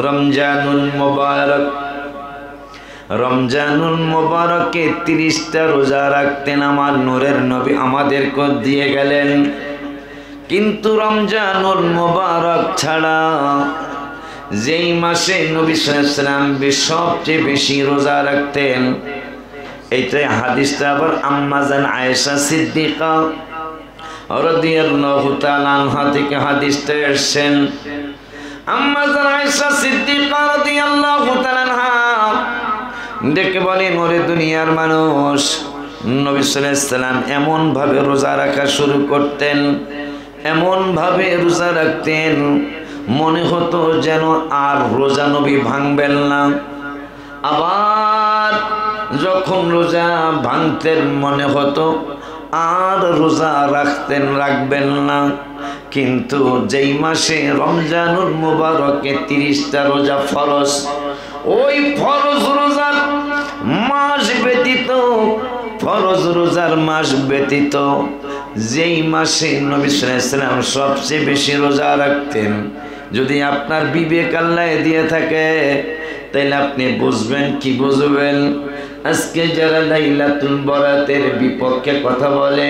রমজানুল মুবারক। রমজানুল মুবারকে 30টা রোজা রাখতেন আমার নূরের নবী, আমাদেরকে দিয়ে গেলেন। কিন্তু রমজানুল মুবারক ছাড়া যেই মাসে নবী সাল্লাল্লাহু আলাইহি ওয়াসাল্লাম সবচেয়ে বেশি রোজা রাখতেন, এইটাই হাদিসটা আবার আম্মা জান আয়েশা সিদ্দিকা রাদিয়াল্লাহু তাআলা আনহা থেকে হাদিসটা এসেছেন। আম্মা জান আয়েশা সিদ্দিকা রাদিয়াল্লাহু তাআলা আনহা ডেকে বলেন, ওরে দুনিয়ার মানুষ, নবী সাল্লাল্লাহু আলাইহি ওয়াসাল্লাম এমন ভাবে রোজা রাখা শুরু করতেন, এমন ভাবে রোজা রাখতেন, মনে হতো যেন আর রোজা নবী ভাঙবেন না। আবার যখন রোজা ভাঙতেন মনে হতো আর রোজা রাখবেন না। কিন্তু যেই মাসে রমজানুল মুবারকে 30টা রোজা ফরজ, ওই ফরজ রোজার মাস ব্যতীত, ফরজ রোজার মাস ব্যতীত যেই মাসে নবী সাল্লাল্লাহু আলাইহি ওয়াসাল্লাম সবচেয়ে বেশি রোজা রাখতেন, যদি আপনার বিবেক আল্লাহ দিয়ে থাকে তাইলে আপনি বুঝবেন। কি বুঝবেন? আজকে যারা লাইলাতুল বরাতের বিপক্ষে কথা বলে,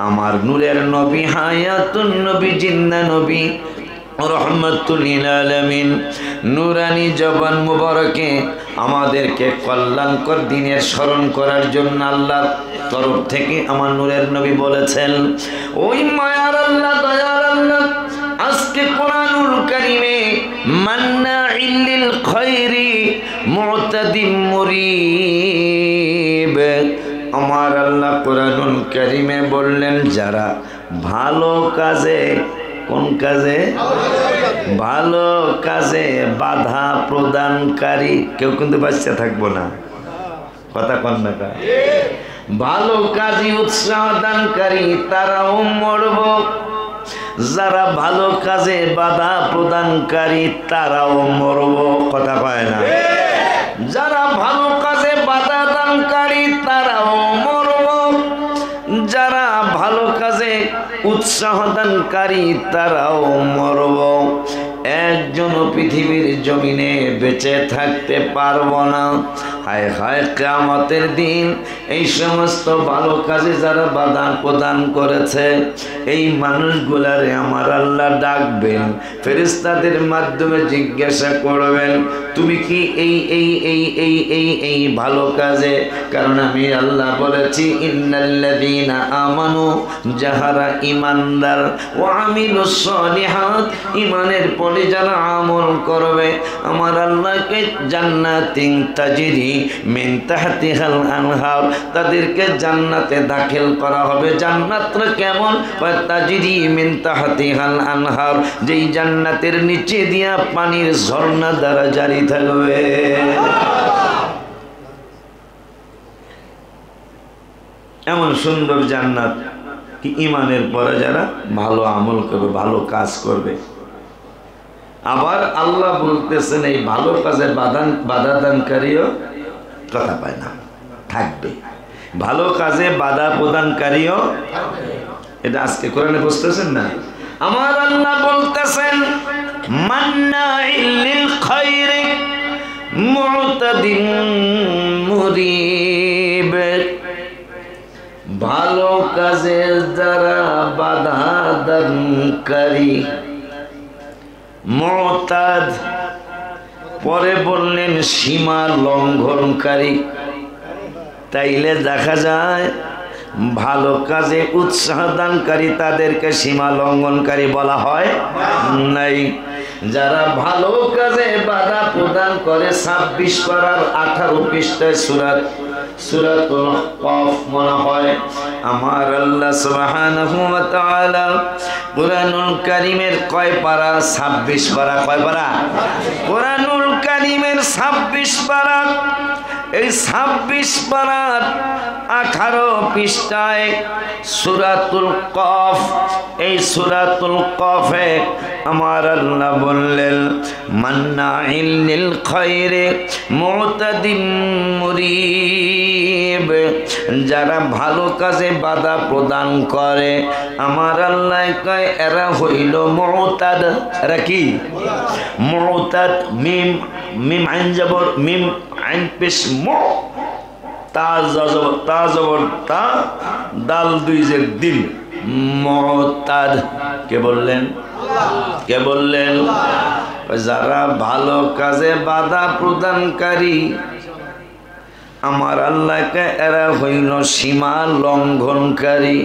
আমার নূরের নবী, হায়াতুন নবী, জিন্দা নবী, রহমাতুল লিল আলামিন, নূরানি জবান মুবারকে আমাদেরকে কল্যাণকর দিনের স্মরণ করার জন্য আল্লাহর তরফ থেকে আমার নূরের নবী বলেছেন, ওই মায়ার আল্লাহ, দয়ার আল্লাহ আজকে কোরআনুল কারীমে মান্নাইল লিল খায়রি মুতাদিম মুরিব, আমার আল্লাহ কোরআনুল কারীমে বললেন, যারা ভালো কাজে, কোন কাজে? ভালো কাজে বাধা প্রদানকারী, কেউ কিন্তু বাচ্চা থাকবো না, কথা কন না। ভালো কাজে উৎসাহ দানকারী তারাও মরব, যারা ভালো কাজে বাধা প্রদানকারী তারাও মরব, কথা কয় না। যারা ভালো কাজে বাধা দানকারী তারাও মরব, যারা ভালো কাজে উৎসাহ দানকারী তারাও মরব। একজন পৃথিবীর জমিনে বেঁচে থাকতে পারবো না। হায় হায়, কিয়ামতের দিন এই সমস্ত ভালো কাজে যারা বাধা প্রদান করেছে, এই মানুষগুলারে আমার আল্লাহ ডাকবেন, ফেরেশতাদের মাধ্যমে জিজ্ঞাসা করবেন, তুমি কি এই এই এই এই এই এই ভালো কাজে? কারণ আমি আল্লাহ বলেছি, ইন্নাল্লাযীনা আমানু, যাহারা ঈমানদার, ওয়া আমিলুস সালিহাত, ঈমানের পরে যারা আমল করবে, আমার আল্লাহকে জান্নাতিন তাজরি মিন তাহতিহাল আনহার, তাদেরকে জান্নাতে দাখিল করা হবে। জান্নাতটা কেমন? তাজরি মিন তাহতিহাল আনহার, যেই জান্নাতের নিচে দিয়া পানির ঝর্ণা দ্বারা জারি থাকবে। এমন সুন্দর জান্নাত কি ঈমানের পরে যারা ভালো আমল করবে, ভালো কাজ করবে। আবার আল্লাহ বলতেছেন, এই ভালো কাজে বাধা দানকারীও কথা পায় না, থাকবে। ভালো কাজে বাধা প্রদানকারীও, এটা আজকে কোরআনে বুঝতেছেন না? আমার আল্লাহ বলতেছেন, মান্নাইল লিল খায়রি মুতাদিন মুরিব, ভালো কাজে যারা বাধা দানকারী। মুতাদ পরে বললেন সীমা লঙ্ঘনকারী। তাইলে দেখা যায় ভালো কাজে উৎসাহ দানকারী তাদেরকে সীমা লঙ্ঘনকারী বলা হয় নাই। যারা ভালো কাজে বাধা প্রদান করে, 26 পারার 18 পৃষ্ঠায় সূরাতুল কফ মনে হয়, আমার আল্লাহ সুবহানাহু ওয়া তাআলা কুরআনুল কারীমের কয় পারা? 26 পারা। কয় পারা? কুরআনুল কারীমের 26 পারা। এই 26 পারার 18 পৃষ্ঠায় সূরাতুল কফ, এই সূরাতুল কফে আমার আল্লাহ বললেন, মান্নাইল লিল খায়রি মুতাদিম মুরিব, যারা ভালো কাজে বাধা প্রদান করে আমার আল্লাহ কয় এরা হইল মুতাদ। এরা কি মুতাদ? মিম মিম আইন জবর মিম আইন পেশ মু, তা জবর তা, দাল দুই জের দিল, মুতাদ। কে বললেন? কে বললেন? যারা ভালো কাজে বাধা প্রদানকারী আমার আল্লাহকে এরা হইল সীমা লঙ্ঘনকারী।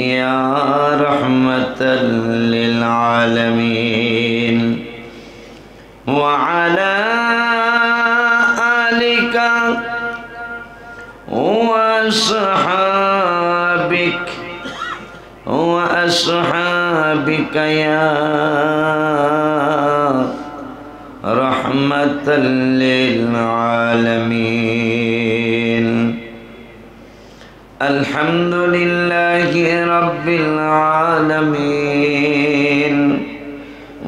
ইয়া রাহমাতাল লিল আলামিন ওয়া আলা আলিকা ওয়া আসহাবিক ওয়া আসহাবিকা ইয়া রাহমাতাল লিল আলামিন। আলহামদুলিল্লাহি রাব্বিল আলামিন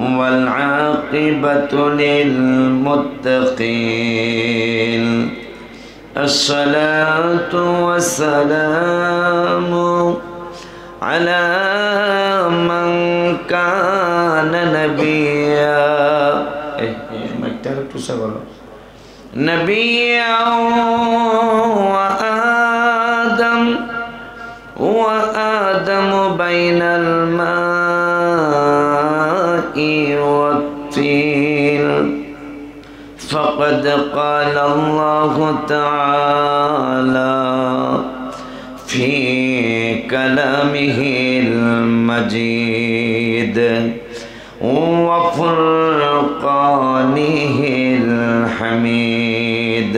ওয়াল আকিবাতু লিল মুত্তাকিন। الصلاة والسلام على من كان نبيا نبيا وآدم بين الماء والطين. فقد قال الله تعالى في كلامه المجيد وفرقانه الحميد.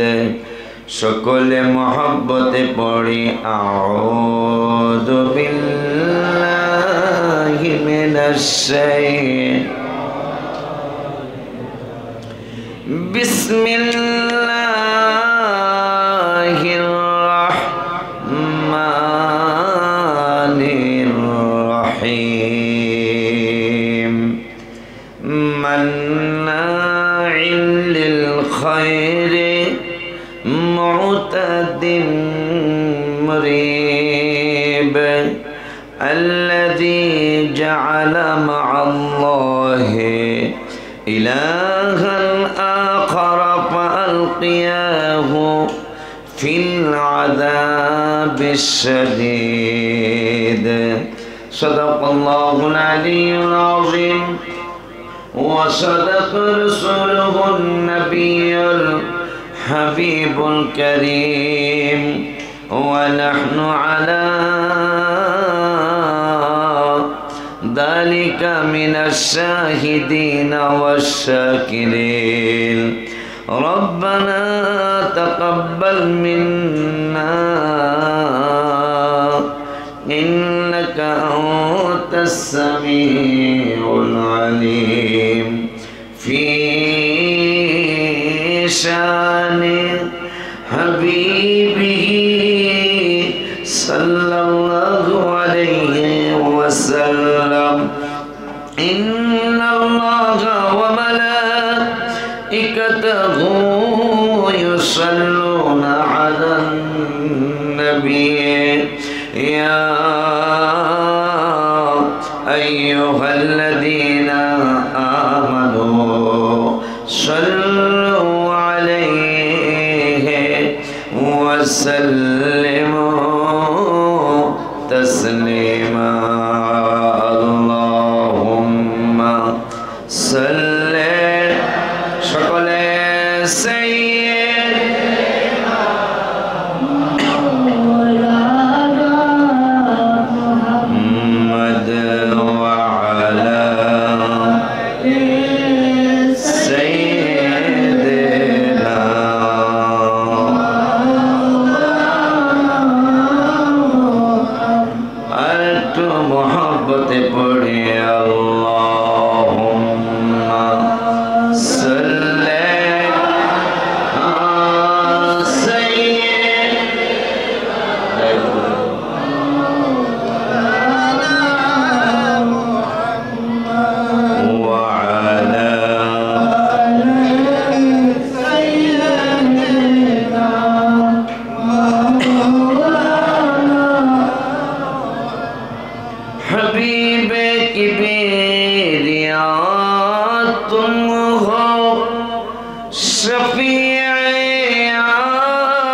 সকলে মহব্বতে পড়ি আউযু বিল্লাহি মিনাশ শাইতানির বিসমিল্লাহির রাহমানির রহিম। মান্নাইন লিল খায়রি মুতাদিম মুরিব। الذي جعل مع الله إلها آخر فألقياه في العذاب الشديد. صدق الله العلي العظيم وصدق رسوله النبي الحبيب الكريم. ونحن على ذلك من الشاهدين والشاكرين. ربنا تقبل منا إنك أنت السميع العليم. في شان حبيبه صلى الله عليه وسلم. إن الله وملائكته يصلون على النبي يا أيها الذين آمنوا صلوا عليه وسلموا تسليما. اللهم صل সকলে সাইয়্যিদনা মুহাম্মদ ওয়া আলা সাইয়্যিদিনা আরটু মোহব্বতে পড়ি আল্লাহুম্মা সাল্লি আলা সাইয়্যিদিনা ওয়া আলা हबीबे किबरिया तुम हो, शफीए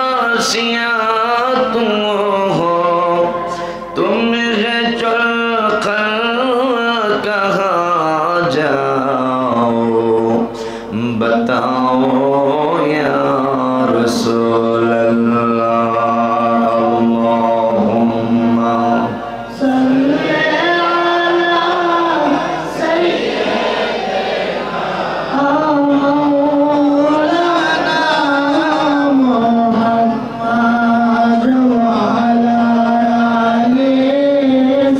आसिया तुम हो, तुम्हें चलकर कहाँ जाओ, बताओ या रसूल अल्लाह। अल्लाहुम्मा सल्ली अला सय्यिदिना मौलाना मुहम्मद व अला आलि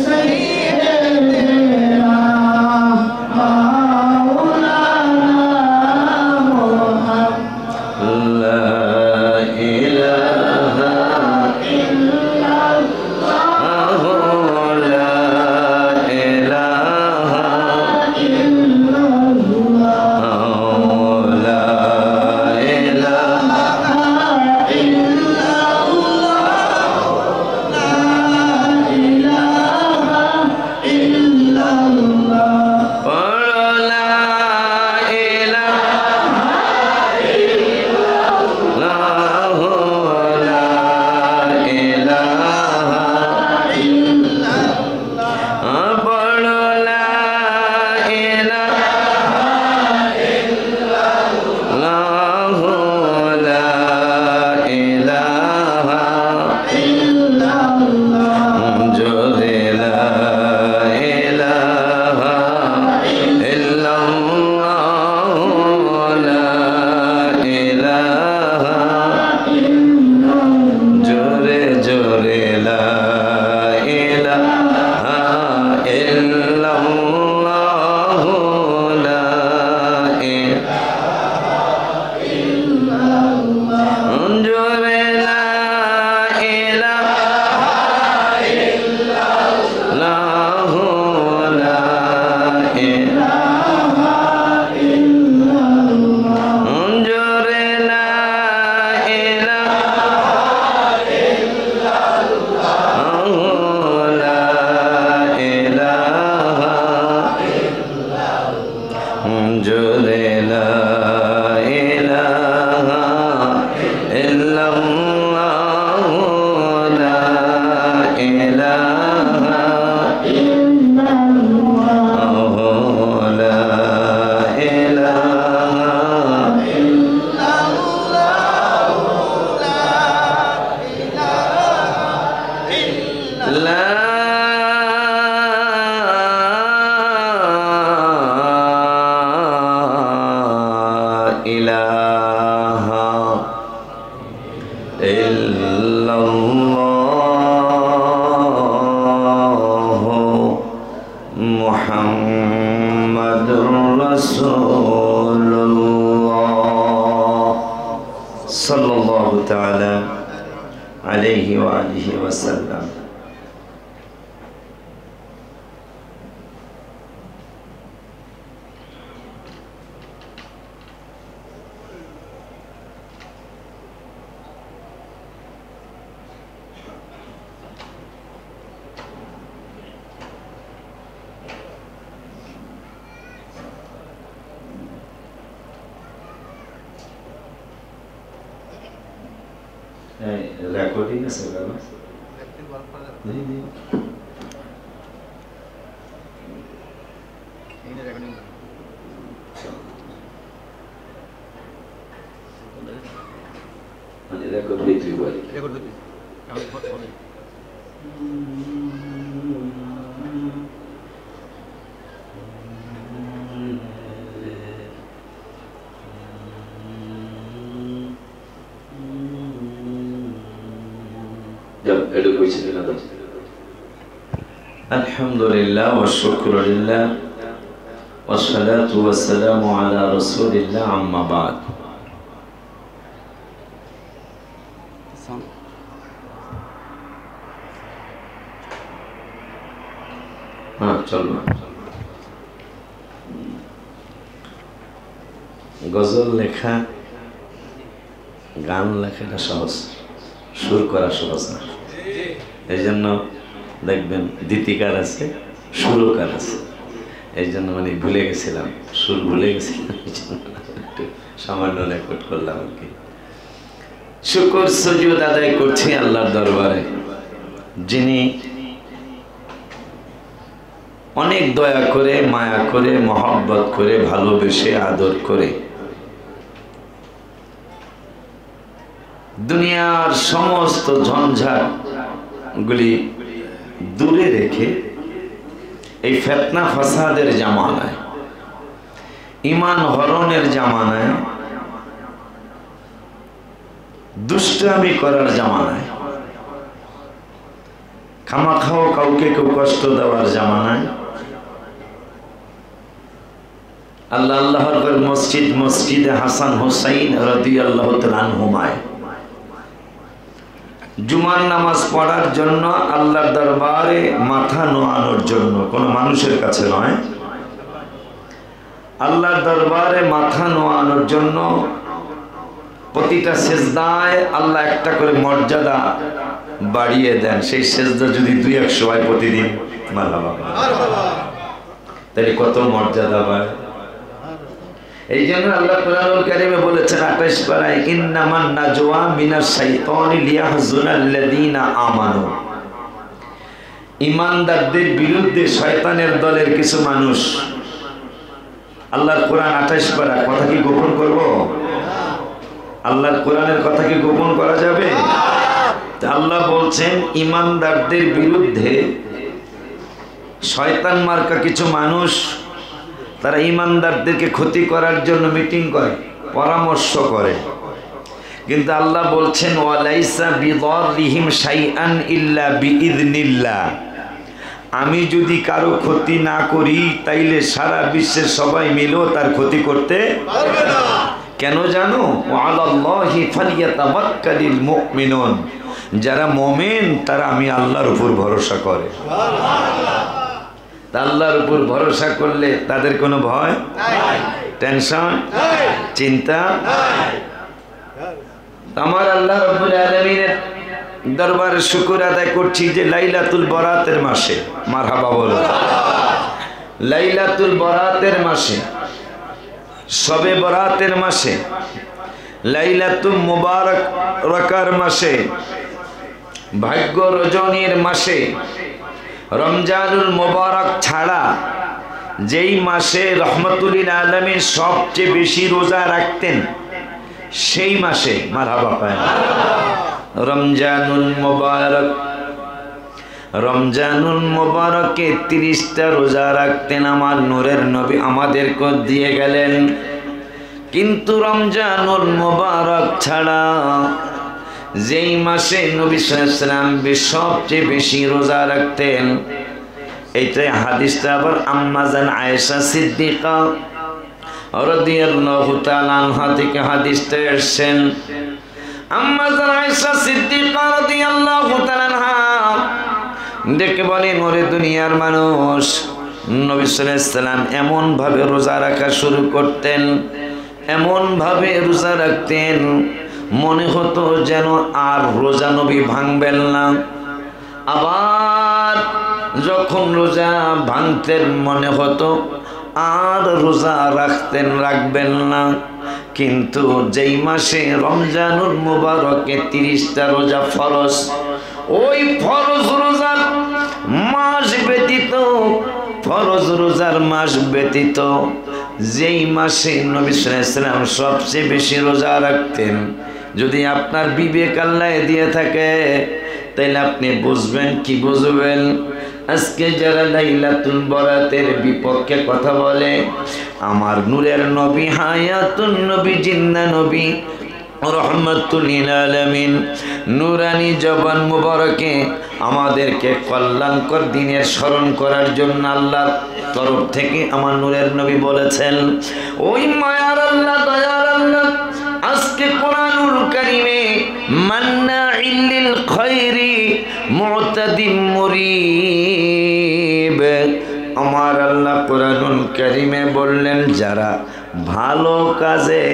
सय्यिदिना मौलाना मुहम्मद। ला इलाहा इल्लल्लाह, ला इलाहा इल्लल्लाह, ला इलाहा इल्लल्लाह, ला इलाहा इल्लल्लाह। पढ़ो ला इलाहा इल्लल्लाह, ला इलाहा इल्लल्लाह। पढ़ो ला इलाहा इल्लल्लाह, ला इलाहा इल्लल्लाह। जोरे ला इलाहा इल्लल्लाह, ला इलाहा इल्लल्लाह। जोरे जोरे ला इलाहा इल्लल्लाह, ला इलाहा इल्लल्लाह। जोरे ला इलाहा इल्लल्लाह, ला इलाहा इल्लल्लाह। जोरे ला इलाहा इल्लल्लाह, ला इलाहा इल्लल्लाह। जोरे ला इलाहा इल्लल्लाह, ला इलाहा इल्लल्लाह, ला इलाहा ला इलाहा इल्लल्लाह, मुहम्मदुर रसूलुल्लाह सल्लल्लाहु तआला अलैहि व आलिहि वसल्लम। রেকর্ডিং আছে বাবা? नहीं नहीं ini recording ini record video balik record video kami buat boleh jam edu kuisi dina dam. Alhamdulillah wa syukurillah wassalatu wassalamu ala rasulillah amma ba'd. চলবে গজল লেখা গান লেখাটা সহজ, সুর করা সহজ না। এই জন্য দেখবেন দ্বিতীকার আছে, সুরকার আছে। এই জন্য মানে ভুলে গেছিলাম, সুর ভুলে গেছিলাম, একটু সামান্য রেকর্ড করলাম আর কি। শুকর সুজুদ আদায় করছি আল্লাহর দরবারে, যিনি অনেক দয়া করে, মায়া করে, মহব্বত করে, ভালোবেসে, আদর করে দুনিয়ার সমস্ত ঝঞ্ঝাট গুলি দূরে রেখে এই ফিতনা ফাসাদের জামানায়, ঈমান হরণের জামানায়, দুষ্টামি করার জামানায়, খামাখাও কাউকে কেউ কষ্ট দেওয়ার জামানায় আল্লাহ আল্লাহর মসজিদে হাসান হুসাইন রাদিয়াল্লাহু তাআলা আনহুমায় জুমার নামাজ পড়ার জন্য, আল্লাহর দরবারে মাথা নোয়ানোর জন্য, কোনো মানুষের কাছে নয়, আল্লাহর দরবারে মাথা নোয়ানোর জন্য প্রতিটা সেজদায় আল্লাহ একটা করে মর্যাদা বাড়িয়ে দেন। সেই সেজদা যদি 200 হয় প্রতিদিন, মারহাবা, তাহলে কত মর্যাদা বাড়ে। এই জন্য আল্লাহ কোরআনুল কারীমে বলেছেন 28 পারায়, ইন্নামান নাজওয়া মিনাশ শাইতানি লিয়াহজুনাল্লাযীনা আমানু। ঈমানদারদের বিরুদ্ধে শয়তানের দলের কিছু মানুষ, আল্লাহর কোরআন 28 পারা, কথা কি গোপন করব? আল্লাহর কোরআনের কথা কি গোপন করা যাবে? আল্লাহ বলছেন ঈমানদারদের বিরুদ্ধে শয়তান মার্কা কিছু মানুষ, তারা ঈমানদারদেরকে ক্ষতি করার জন্য মিটিং করে, পরামর্শ করে। কিন্তু আল্লাহ বলছেন ওয়ালাইসা বিদাররিহিম শাইআন ইল্লা বিইذনিল্লাহ। আমি যদি কারো ক্ষতি না করি তাইলে সারা বিশ্বের সবাই মিলেও তার ক্ষতি করতে পারবে না। কেন জানো? ওয়ালাল্লাহি ফালিয়াতাওয়াক্কালিল মুমিনুন। যারা মুমিন তারা আমি আল্লাহর উপর ভরসা করে। সুবহানাল্লাহ। আল্লাহর উপর ভরসা করলে তাদের কোনো ভয় নাই, টেনশন নাই, চিন্তা নাই। আমার আল্লাহ রাব্বুল আলামিনের দরবারে শুকর আদায় করছি যে লাইলাতুল বরাতের মাসে, মারহাবা বলো, লাইলাতুল বরাতের মাসে, শবে বরাতের মাসে, লাইলাতুল মুবারক রাকার মাসে, ভাগ্য রজনীর মাসে, রমজানুল মুবারক ছাড়া যেই মাসে রহমতুল লিল আলামিন সবচেয়ে বেশি রোজা রাখতেন সেই মাসে, মারহাবা পায়, রমজানুল মুবারক, রমজানুল মুবারকে 30টা রোজা রাখতেন আমার নূরের নবী, আমাদেরকে দিয়ে গেলেন। কিন্তু রমজানুল মুবারক ছাড়া যেই মাসে নবী সাল্লাল্লাহু আলাইহি ওয়াসাল্লাম সবচেয়ে বেশি রোজা রাখতেন, এইটাই হাদিসটা আবার আম্মা জান আয়েশা সিদ্দিকা রাদিয়াল্লাহু তাআলা আনহা থেকে হাদিসটা এসেছেন। আম্মা জান আয়েশা সিদ্দিকা রাদিয়াল্লাহু তাআলা আনহা ডেকে বলেন, ওরে দুনিয়ার মানুষ, নবী সাল্লাল্লাহু আলাইহি ওয়াসাল্লাম এমন ভাবে রোজা রাখা শুরু করতেন, এমন ভাবে রোজা রাখতেন মনে হতো যেন আর রোজা নবী ভাঙবেন না। আবার যখন রোজা ভাঙতেন মনে হতো আর রোজা রাখবেন না। কিন্তু যেই মাসে রমজানুল মুবারকে 30টা রোজা ফরজ, ওই ফরজ রোজার মাস ব্যতীত, ফরজ রোজার মাস ব্যতীত যেই মাসে নবী সাল্লাল্লাহু আলাইহি ওয়াসাল্লাম সবচেয়ে বেশি রোজা রাখতেন, যদি আপনার বিবেক আল্লাহ দিয়ে থাকে তাহলে আপনি বুঝবেন। কি বুঝবেন? আজকে যারা লাইলাতুল বরাতের বিপক্ষে কথা বলে, আমার নূরের নবী, হায়াতুন নবী, জিন্দা নবী, রহমাতুল লিল আলামিন, নূরানি জবান মুবারকে আমাদেরকে কল্যাণকর দিনের স্মরণ করার জন্য আল্লাহর তরফ থেকে আমার নূরের নবী বলেছেন, ওই মায়ার আল্লাহ, দয়ার আল্লাহ আজকে কোরআনুল কারীমে মান্নাইল লিল খায়রি মুতাদিম মুরিব, আমার আল্লাহ কোরআনুল কারীমে বললেন যারা ভালো কাজে,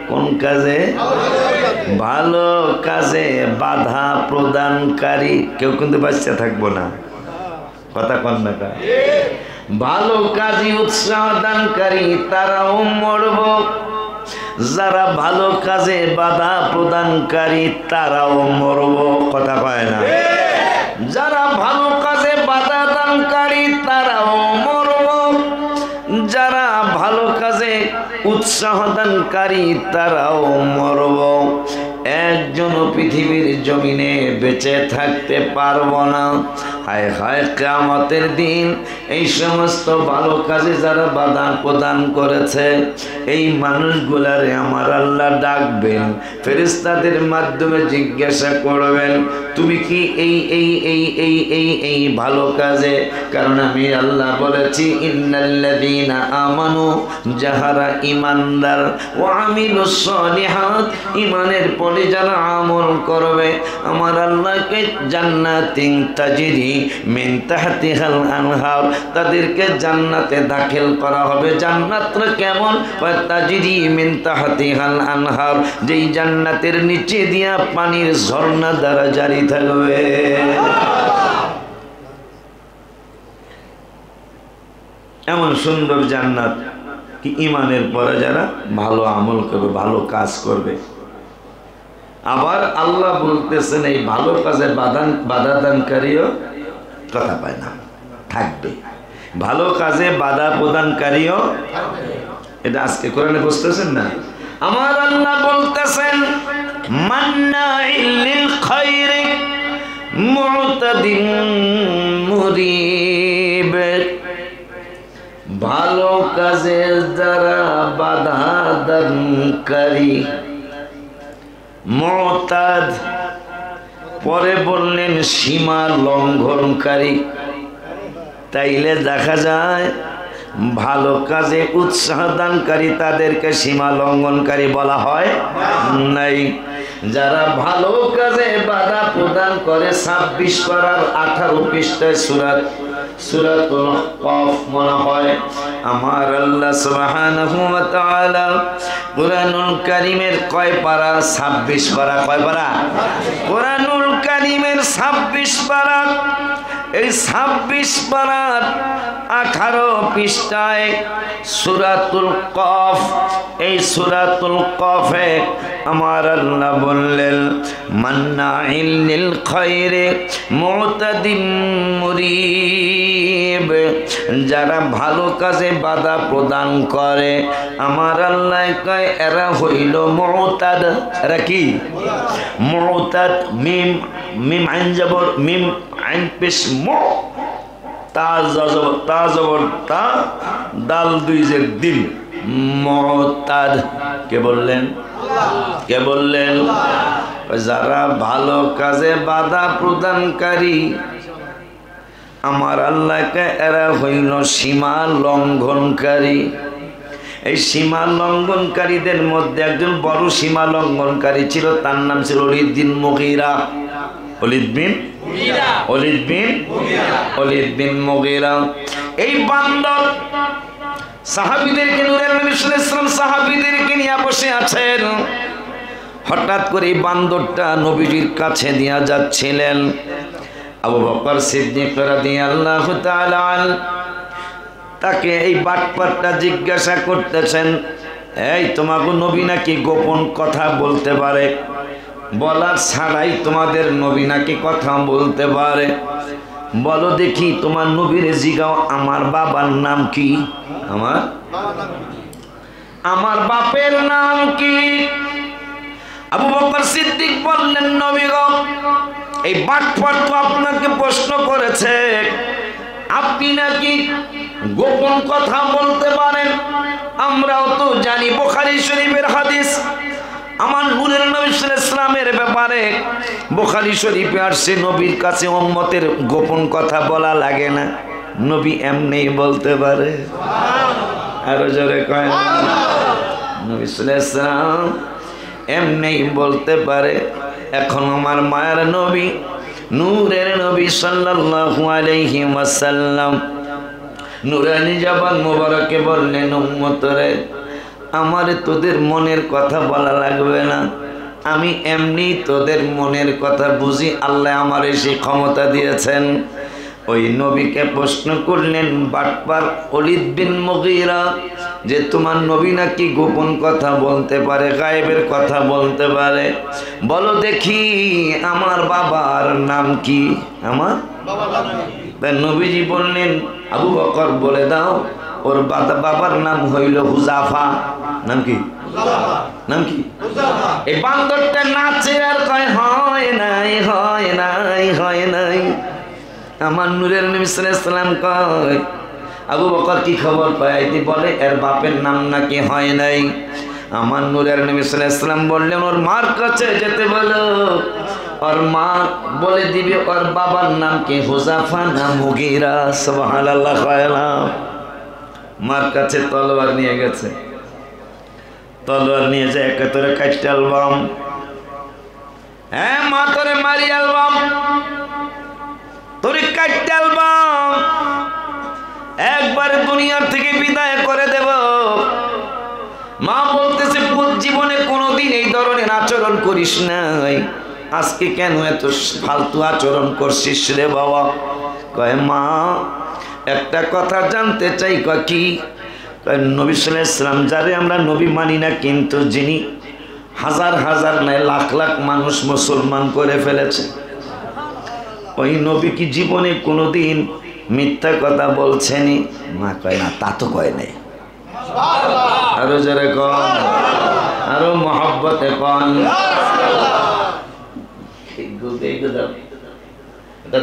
কোন কাজে? ভালো কাজে বাধা প্রদানকারী, কেউ কিন্তু বাচ্চা থাকবো না, কথা কন না কা? ভালো কাজে উৎসাহ দানকারী তারাও মরব, যারা ভালো কাজে বাধা প্রদানকারী তারাও মরব। কথা কয় না? যারা ভালো কাজে বাধা দানকারী তারাও মরব, যারা ভালো কাজে উৎসাহ দানকারী তারাও মরব। একজন পৃথিবীর জমিনে বেঁচে থাকতে পারবো না। হায় হায়, কিয়ামতের দিন এই সমস্ত ভালো কাজে যারা বাধা প্রদান করেছে এই মানুষগুলারে আমার আল্লাহ ডাকবেন, ফেরেশতাদের মাধ্যমে জিজ্ঞাসা করবেন তুমি কি এই এই এই এই এই এই ভালো কাজে? কারণ আমি আল্লাহ বলেছি ইন্নাল্লাযীনা আমানু, যাহারা ঈমানদার, ওয়া আমিলুস সলিহাত, ঈমানের পরে যারা আমল করবে আমার আল্লাহকে জান্নাতিন তাজরি মিন তাহতিহাল আনহার, তাদেরকে জান্নাতে দাখিল করা হবে। জান্নাতটা কেমন? তাজরি মিন তাহতিহাল আনহার, যেই জান্নাতের নিচে দিয়া পানির ঝর্ণা দ্বারা জারি থাকবে। এমন সুন্দর জান্নাত কি ঈমানের পরে যারা ভালো আমল করবে, ভালো কাজ করবে। আবার আল্লাহ বলতেছেন এই ভালো কাজে বাধা দানকারীও কথা পায় না, থাকবে। ভালো কাজে বাধা প্রদানকারীও, এটা আজকে কোরআনে বুঝতেছেন না? আমার আল্লাহ বলতেছেন মান্নাইল লিল খায়রি মুতাদিন মুরিব, ভালো কাজে যারা বাধা দানকারী। মুতাদ পরে বললেন সীমা লঙ্ঘনকারী। তাইলে দেখা যায় ভালো কাজে উৎসাহ দানকারী তাদেরকে সীমা লঙ্ঘনকারী বলা হয় নাই। যারা ভালো কাজে বাধা প্রদান করে 26 পারার 18 পৃষ্ঠায় সূরাতুল কফ মনে হয় আমার আল্লাহ সুবহানাহু ওয়া তাআলা কুরআনুল কারীমের কয় পারা? 26 পারা। কয় পারা? কুরআনুল কারীমের 26 পারা। এই 26 পারার 18 পৃষ্ঠায় সূরাতুল কফ, এই সূরাতুল কফে আমার আল্লাহ বললেন মান্নাইল লিল খায়রি মুতাদিন মুরিব, যারা ভালো কাজে বাধা প্রদান করে আমার আল্লাহ কয় এরা হইল মুতাদ। এরা কি? মুতাদ। মিম মিম আইন জবর মিম আইন পেশ মু, তা জবর তা, দাল দুই জের দিন, মুতাদ। কে বললেন? কে বললেন? যারা ভালো কাজে বাধা প্রদানকারী আমার আল্লাহকে এরা হইল সীমা লঙ্ঘনকারী। এই সীমা লঙ্ঘনকারীদের মধ্যে একজন বড় সীমা লঙ্ঘনকারী ছিল, তার নাম ছিল ওলীদ বিন মুগীরা। ওলীদ বিন মুগীরা। এই বান্দর সাহাবীদেরকে, নূরের নবী সাল্লাল্লাহু আলাইহি ওয়াসাল্লাম সাহাবীদেরকে নিয়ে বসে আছেন। হঠাৎ করে এই বান্দরটা নবীজির কাছে দিয়া যাচ্ছিলেন। আবু বকর সিদ্দিক রাদিয়াল্লাহু তাআলা তাকে এই বাটপারটা জিজ্ঞাসা করতেছেন, এই তোমাকে নবী নাকি গোপন কথা বলতে পারে? বলার ছাড়াই তোমাদের নবী নাকি কথা বলতে পারে? বলো দেখি তোমার নবীর জিগাও আমার বাবার নাম কি? আমার বাপের নাম কি? আবু বকর সিদ্দিক বললেন নবী গো, এই বাটপার তো আপনাকে প্রশ্ন করেছে, আপনি নাকি গোপন কথা বলতে পারেন। আমরাও তো জানি বুখারী শরীফের হাদিস, আমার নূরের নবী সাল্লাল্লাহু আলাইহি ওয়াসাল্লামের ব্যাপারে বুখারী শরীফে আসছে নবীর কাছে উম্মতের গোপন কথা বলা লাগে না, নবী এমনি বলতে পারে। আরো জোরে কয় নবী সাল্লাল্লাহু আলাইহি ওয়াসাল্লাম এমনি বলতে পারে। এখন আমার মায়ের নবী নূরের নবী সাল্লাল্লাহু আলাইহি ওয়াসাল্লাম নুরানি জবান মোবারকে বললেন, উম্মতরে আমারে তোদের মনের কথা বলা লাগবে না, আমি এমনি তোদের মনের কথা বুঝি। আল্লাহ আমারে সেই ক্ষমতা দিয়েছেন। ওই নবীকে প্রশ্ন করলেন বাটপার ওলীদ বিন মুগীরা যে তোমার নবী নাকি গোপন কথা বলতে পারে, গায়েবের কথা বলতে পারে, বলো দেখি আমার বাবার নাম কি? আমার তাই নবীজি বললেন আবু বকর বলে দাও ওর বাবার নাম হইল হুজাফা। নাম কি? নাম কি? এই বান্দরটা নাচে আর কয় হয় নাই হয় নাই হয় নাই। আমার নূরের নবী সাল্লাল্লাহু আলাইহি ওয়াসাল্লাম কয় আবু বকর কি খবর পাইতে বলে এর বাপের নাম নাকি হয় নাই। আমার নূরের নবী সাল্লাল্লাহু আলাইহি ওয়াসাল্লাম বললেন ওর মার কাছে যেতে বলো, ওর মা বলে দিবে ওর বাবার নাম কি হুজাফা না মুগীরা। সুবহানাল্লাহ। মার কাছে তলোয়ার নিয়ে গেছে, তলোয়ার নিয়ে যায় একে তোরে কাটতে আলবাম, হ্যাঁ মা তোরে মারি আলবাম, তোরে কাটতে আলবাম, একবার দুনিয়ার থেকে বিদায় করে দেব। মা বলতেছে পুত জীবনে কোনোদিন এই ধরনের আচরণ করিস নাই, আজকে কেন এত ফালতু আচরণ করছিস রে বাবা? কয় মা একটা কথা জানতে চাই। কয় কি? কয় নবী সাল্লাল্লাহু আলাইহি ওয়াসাল্লাম যারে আমরা নবী মানি না, কিন্তু যিনি হাজার হাজার নয় লাখ লাখ মানুষ মুসলমান করে ফেলেছে, ওই নবী কি জীবনে কোনোদিন মিথ্যা কথা বলছেনি? মা কয় না তা তো কয় নাই। আরো জোরে কন, আরো মহব্বতে কন।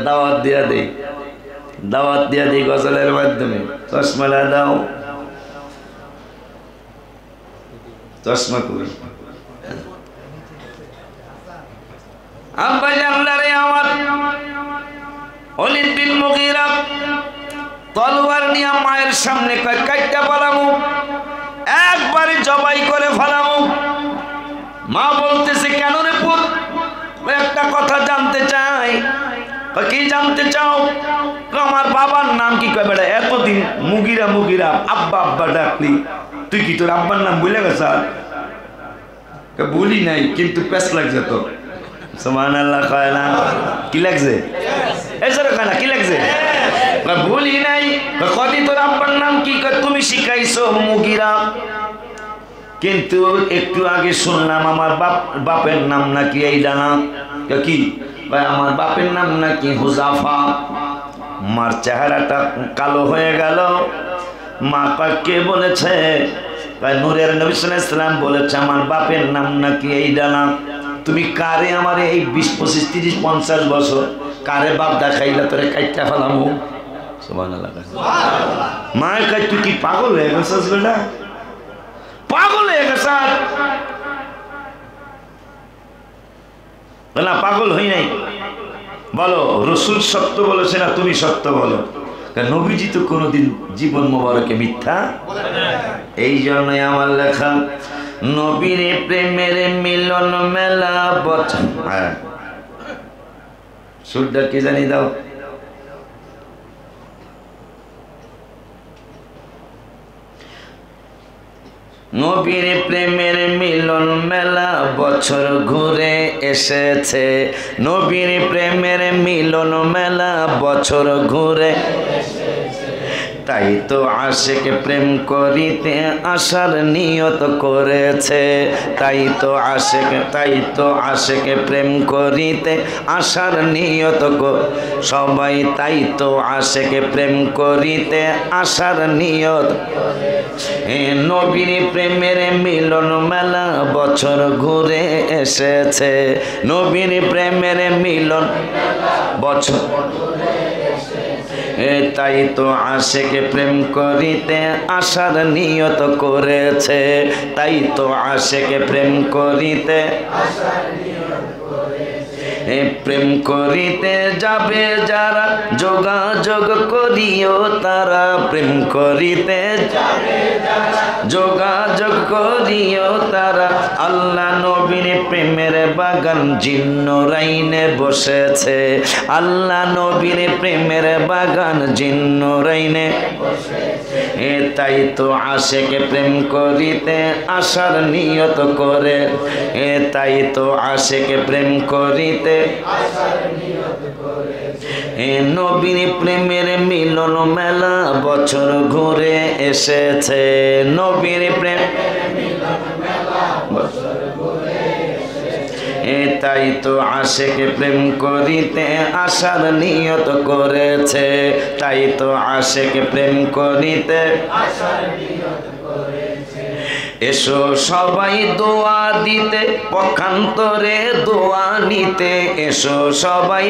দাওয়াত দিয়া দেই, দাওয়াত দিয়া দিই গজলের মাধ্যমে। চশমালা দাও, চশমা করি আব্বা জানলারে আমার ওলীদ বিন মুগীরা তলোয়ার নিয়ে মায়ের সামনে কয় কাইটা ফেলামু, একবারে জবাই করে ফেলামু। মা বলতেছে কেন রে পুত? একটা কথা জানতে চাই। কি জানতে চাও? আমার বাবার নাম কি? কয় বেটা এতদিন মুগীরা মুগীরা আব্বা আব্বা ডাকলি, তুই কি তোর আব্বার নাম ভুলে গেছ? ভুলি নাই, কিন্তু পেস লাগছে তো। সুবহানাল্লাহ। কয় না কি লাগছে? এসরে কয় না কি লাগছে? ভুলি নাই। কদি তোর আব্বার নাম কি? তুমি শিখাইছো মুগীরা, কিন্তু একটু আগে শুনলাম আমার বাপের নাম নাকি এইটা না। কি? আমার বাপের নাম নাকি হুজাফা। মার চেহারাটা কালো হয়ে গেল। মা কয় কে বলেছে? নূরের নবী সাল্লাল্লাহু আলাইহি ওয়াসাল্লাম বলেছে আমার বাপের নাম নাকি এইটা না। তুমি কারে আমার এই 20 25 30 50 বছর কারে বাপ দেখাইলা তোরে কাইটা ফেলামু? সুবহানাল্লাহ। মা কয় তুই কি পাগল হয়ে গেছিস বেটা? পাগল হয়ে গেছ? না পাগল হই নাই। বলো রসুল সত্য বলেছে না তুমি সত্য বলো? নবীজি তো কোনোদিন জীবন মোবারকে মিথ্যা। এই জন্যই আমার লেখা নবীর প্রেমের মিলন মেলা বচন। হ্যাঁ সুরটা কি জানি দাও। নবীর প্রেমের মিলন মেলা বছর ঘুরে এসেছে, নবীর প্রেমের মিলন মেলা বছর ঘুরে তাই তো আশিক প্রেম করিতে আসার নিয়ত করেছে, তাই তো আশিক প্রেম করিতে আসার নিয়ত সবাই, তাই তো আশিক প্রেম করিতে আসার নিয়ত। নবীর প্রেমের মিলন মেলা বছর ঘুরে এসেছে, নবীর প্রেমের মিলন বছর তাই তো আশিক প্রেম করিতে আসার নিয়ত করেছে, তাই তো আশিক প্রেম করিতে প্রেম করিতে যাবে যারা যোগাযোগ করিও তারা, প্রেম করিতে যোগাযোগ করিও তারা। আল্লাহ নবীর প্রেমের বাগান জিন্নুরাইনে বসেছে, আল্লাহ নবীর প্রেমের বাগান জিন্নুরাইনে তাই তো আশিক প্রেম করিতে আসার নিয়ত করে, তাই তো আশিক প্রেম করিতে এ নবীর প্রেমের মিলন মেলা বছর ঘুরে এসেছে নবীর প্রেম তাই তো আশিকে প্রেম করিতে আসার নিয়ত করেছে তাই তো আশিকে প্রেম করিতে এসো সবাই দোয়া দিতে পক্ষান্তরে দোয়া নিতে এসো সবাই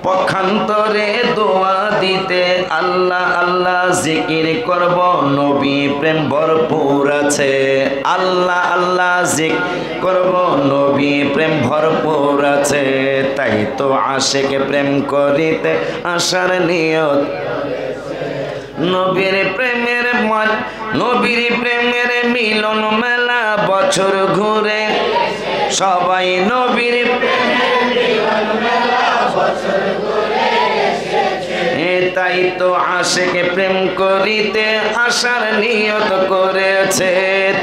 পক্ষান্তরে দোয়া দিতে আল্লাহ আল্লাহ জিকির করব নবী প্রেম ভরপুর আছে আল্লাহ আল্লাহ জিকির করব নবী প্রেম ভরপুর আছে তাই তো আশিকে প্রেম করিতে আসার নিয়ত নবীর প্রেমের মিলন মেলা বছর ঘুরে সবাই নবীর তাই তো আশিকে প্রেম করিতে আসার নিয়ত করেছে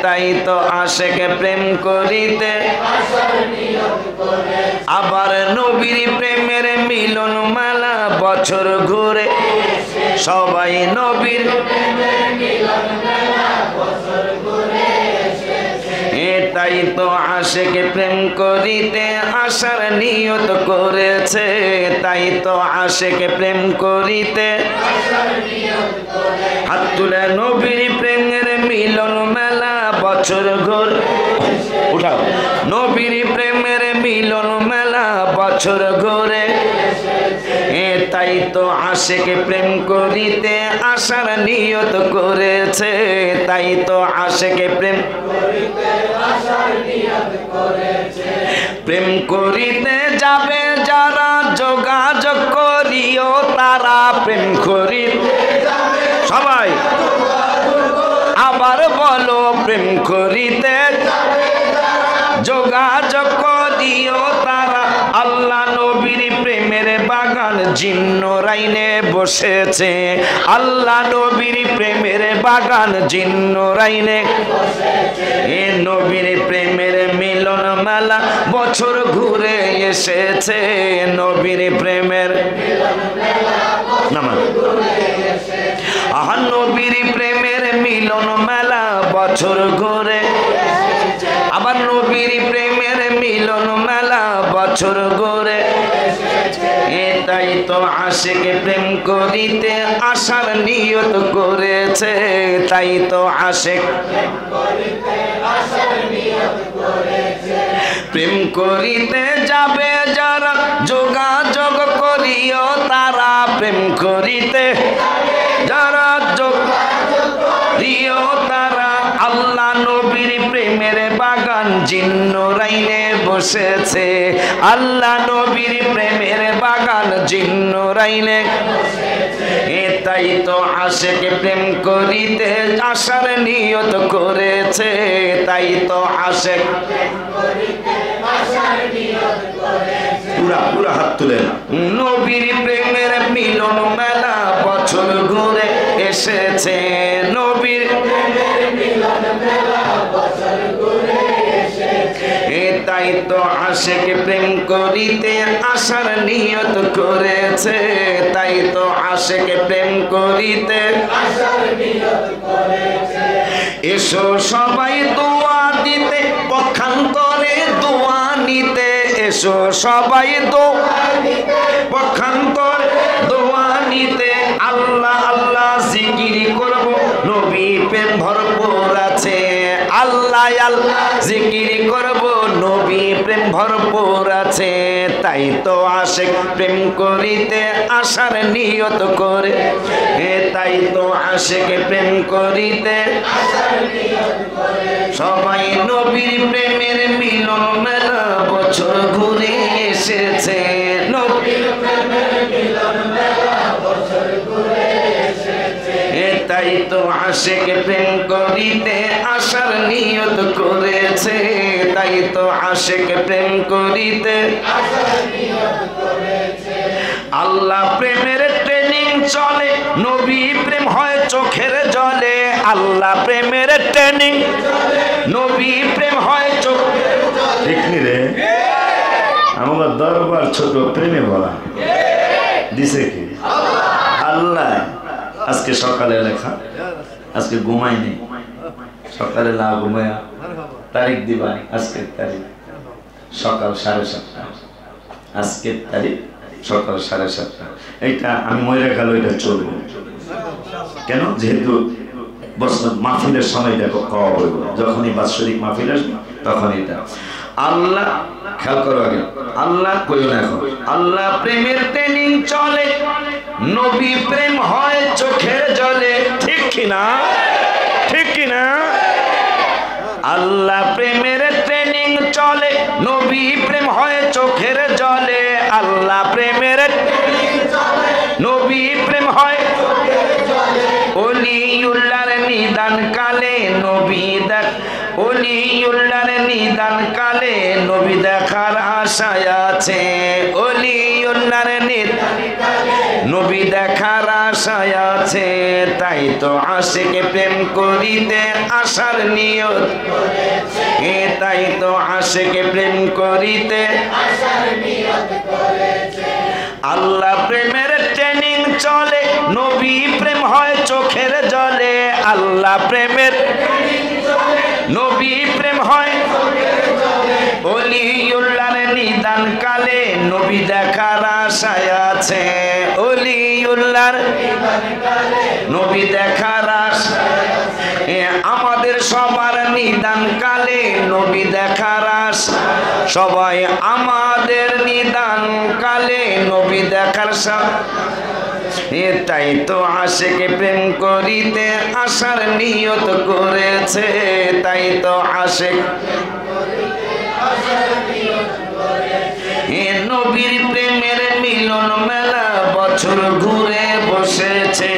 তাই তো আশিকে প্রেম করিতে আবার নবীর প্রেমের মিলন মেলা বছর ঘুরে সবাই নবীর তাই তো আশিকে প্রেম করিতে আসার নিয়ত করেছে তাই তো আশিকে প্রেম করিতে হাত তুলে নবীর প্রেমের মিলন মেলা বছর ঘুরে উঠাও নবীর প্রেমের মিলন মেলা বছর ঘুরে তাই তো আশিকে প্রেম করিতে আসার নিয়ত করেছে তাই তো আশিকে প্রেম প্রেম করিতে যাবে যারা যোগাযোগ করিও তারা প্রেম করিতে সবাই আবার বলো প্রেম করিতে যোগাযোগ করিও তারা আল্লাহ নবীর প্রেমের বাগান জিন্নরাইনে বসেছে আল্লাহ নবীর প্রেমের বাগান জিন্নরাইনে এ নবীর প্রেমের মিলন মেলা বছর ঘুরে এসেছে নবীর প্রেমের নামান আহা নবীর প্রেমের মিলন মেলা বছর ঘুরে আবার নবীর প্রেমের মিলন মেলা বছর ঘুরে তাই তো আশিকে প্রেম করিতে আসার নিয়ত করেছে তাই তো আশিক প্রেম করিতে যাবে যারা যোগাযোগ করিও তারা প্রেম করিতে যারা যোগিও তারা আল্লাহ নবীর প্রেমের বাগান জিন্নরাইনে বসেছে আল্লাহ নবীর প্রেমের বাগান জিন্নরাইনে তাই তো আশিকে প্রেম করিতে আসার নিয়ত করেছে তাই তো আশিক পুরা পুরা হাত তুলে নবীর প্রেমের মিলন মেলা বছর ঘুরে এসেছে নবীর প্রেমের মিলন মেলা বছর ঘুরে এসেছে তাই তো আশিকে প্রেম করিতে আসার নিয়ত করেছে তাই তো আশিকে প্রেম করিতে আসার নিয়ত করেছে এসো সবাই দোয়া দিতে পক্ষান্তরে দোয়া নিতে এসো সবাই দোয়া দিতে পক্ষান্তরে দোয়া নিতে আল্লাহ আল্লাহ জিকির করব নবী প্রেম ভরপুর আছে আল্লাহ আল্লাহ জিকির করব নবী প্রেম ভরপুর আছে তাই তো আশিক প্রেম করিতে আসার নিয়ত করে তাই তো আশিক প্রেম করিতে আসার নিয়ত করে সবাই নবীর প্রেমের মিলন মেলা বছর ঘুরে এসেছে নবীর প্রেমের মিলন মেলা বছর ঘুরে এসেছে তাই তো আশিক প্রেম করিতে আসার নিয়ত করেছে তাই তো আশিক প্রেম করিতে আসার নিয়ত করেছে আল্লাহ প্রেমের ট্রেনিং চলে নবী প্রেম হয় চোখের জলে আল্লাহ প্রেমের ট্রেনিং নবী প্রেম হয় চোখের জলে ঠিক নি রে আমার দরবার ছোট প্রেমে ভরা দিছে কি? আল্লাহ। আজকে সকালে লেখা, আজকে ঘুমাইনি, সকালে না ঘুমায়া তারিখ দিবা, আজকের তারিখ সকাল 7:30, আজকের তারিখ সকাল 7:30। এইটা আমি মরে গেল, এটা চলবে কেন? যেহেতু মাহফিলের সময় দেখো খাওয়া হইব, যখনই বাৎসরিক মাহফিল আসবে তখন এটা। আল্লাহ খেয়াল করো আগে, আল্লাহ কই না এখন, আল্লাহ প্রেমের ট্রেনিং চলে, নবী প্রেম হয় চোখের জলে, ঠিক কিনা? ঠিক কিনা? আল্লাহ প্রেমের ট্রেনিং চলে, নবী প্রেম হয় চোখের জলে। আল্লাহ প্রেমের নবী প্রেম হয় ওলিউল্লাহর নিদান কালে, নবী দেখ ওলিউল্লাহর নিদান কালে, নবী দেখার আশায় আছে। ওলিউল্লাহর নিদান কালে, নবী দেখার আশায় আছে। তাই তো আশিকে প্রেম করিতে আশার নিয়ত করেছে, তাই তো আশিকে প্রেম করিতে আশার নিয়ত করেছে। আল্লাহ প্রেমের ট্রেনিং চলে, নবী প্রেম হয় চোখের জলে। আল্লাহ প্রেমের নবী প্রেম হয় ওলিউল্লাহর নিদান কালে, নবী দেখার আশায় আছে। ওলিউল্লাহর নবী দেখার আশায় আছে। আমাদের সবার নিদান কালে নবী দেখার আশা, সবাই আমাদের নিদান কালে নবী দেখার আশা। তাই তো আশিকে প্রেম করিতে আশার নিয়ত করেছে। তাই তো আশিক নবীর প্রেমের মিলন মেলা বছর ঘুরে বসেছে।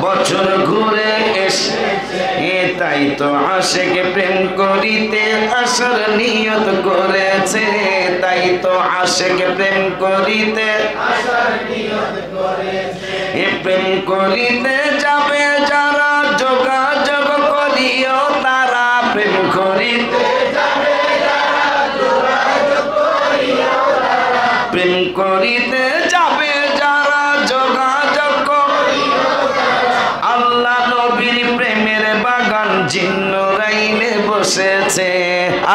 বছর ঘুরে এসেছে, তাই তো আশিকে প্রেম করিতে আশার নিয়ত করেছে। তাই তো আশিকে প্রেম করিতে আশার নিয়ত করেছে। প্রেম করিতে যাবে যারা যোগাযোগ করিও তারা, প্রেম করিতে যাবে যারা যোগাযোগ করিও তারা, প্রেম করিতে যাবে যারা যোগাযোগ করিও তারা। আল্লাহ নবীর প্রেমের বাগান জিন্নুরাইনে বসেছে।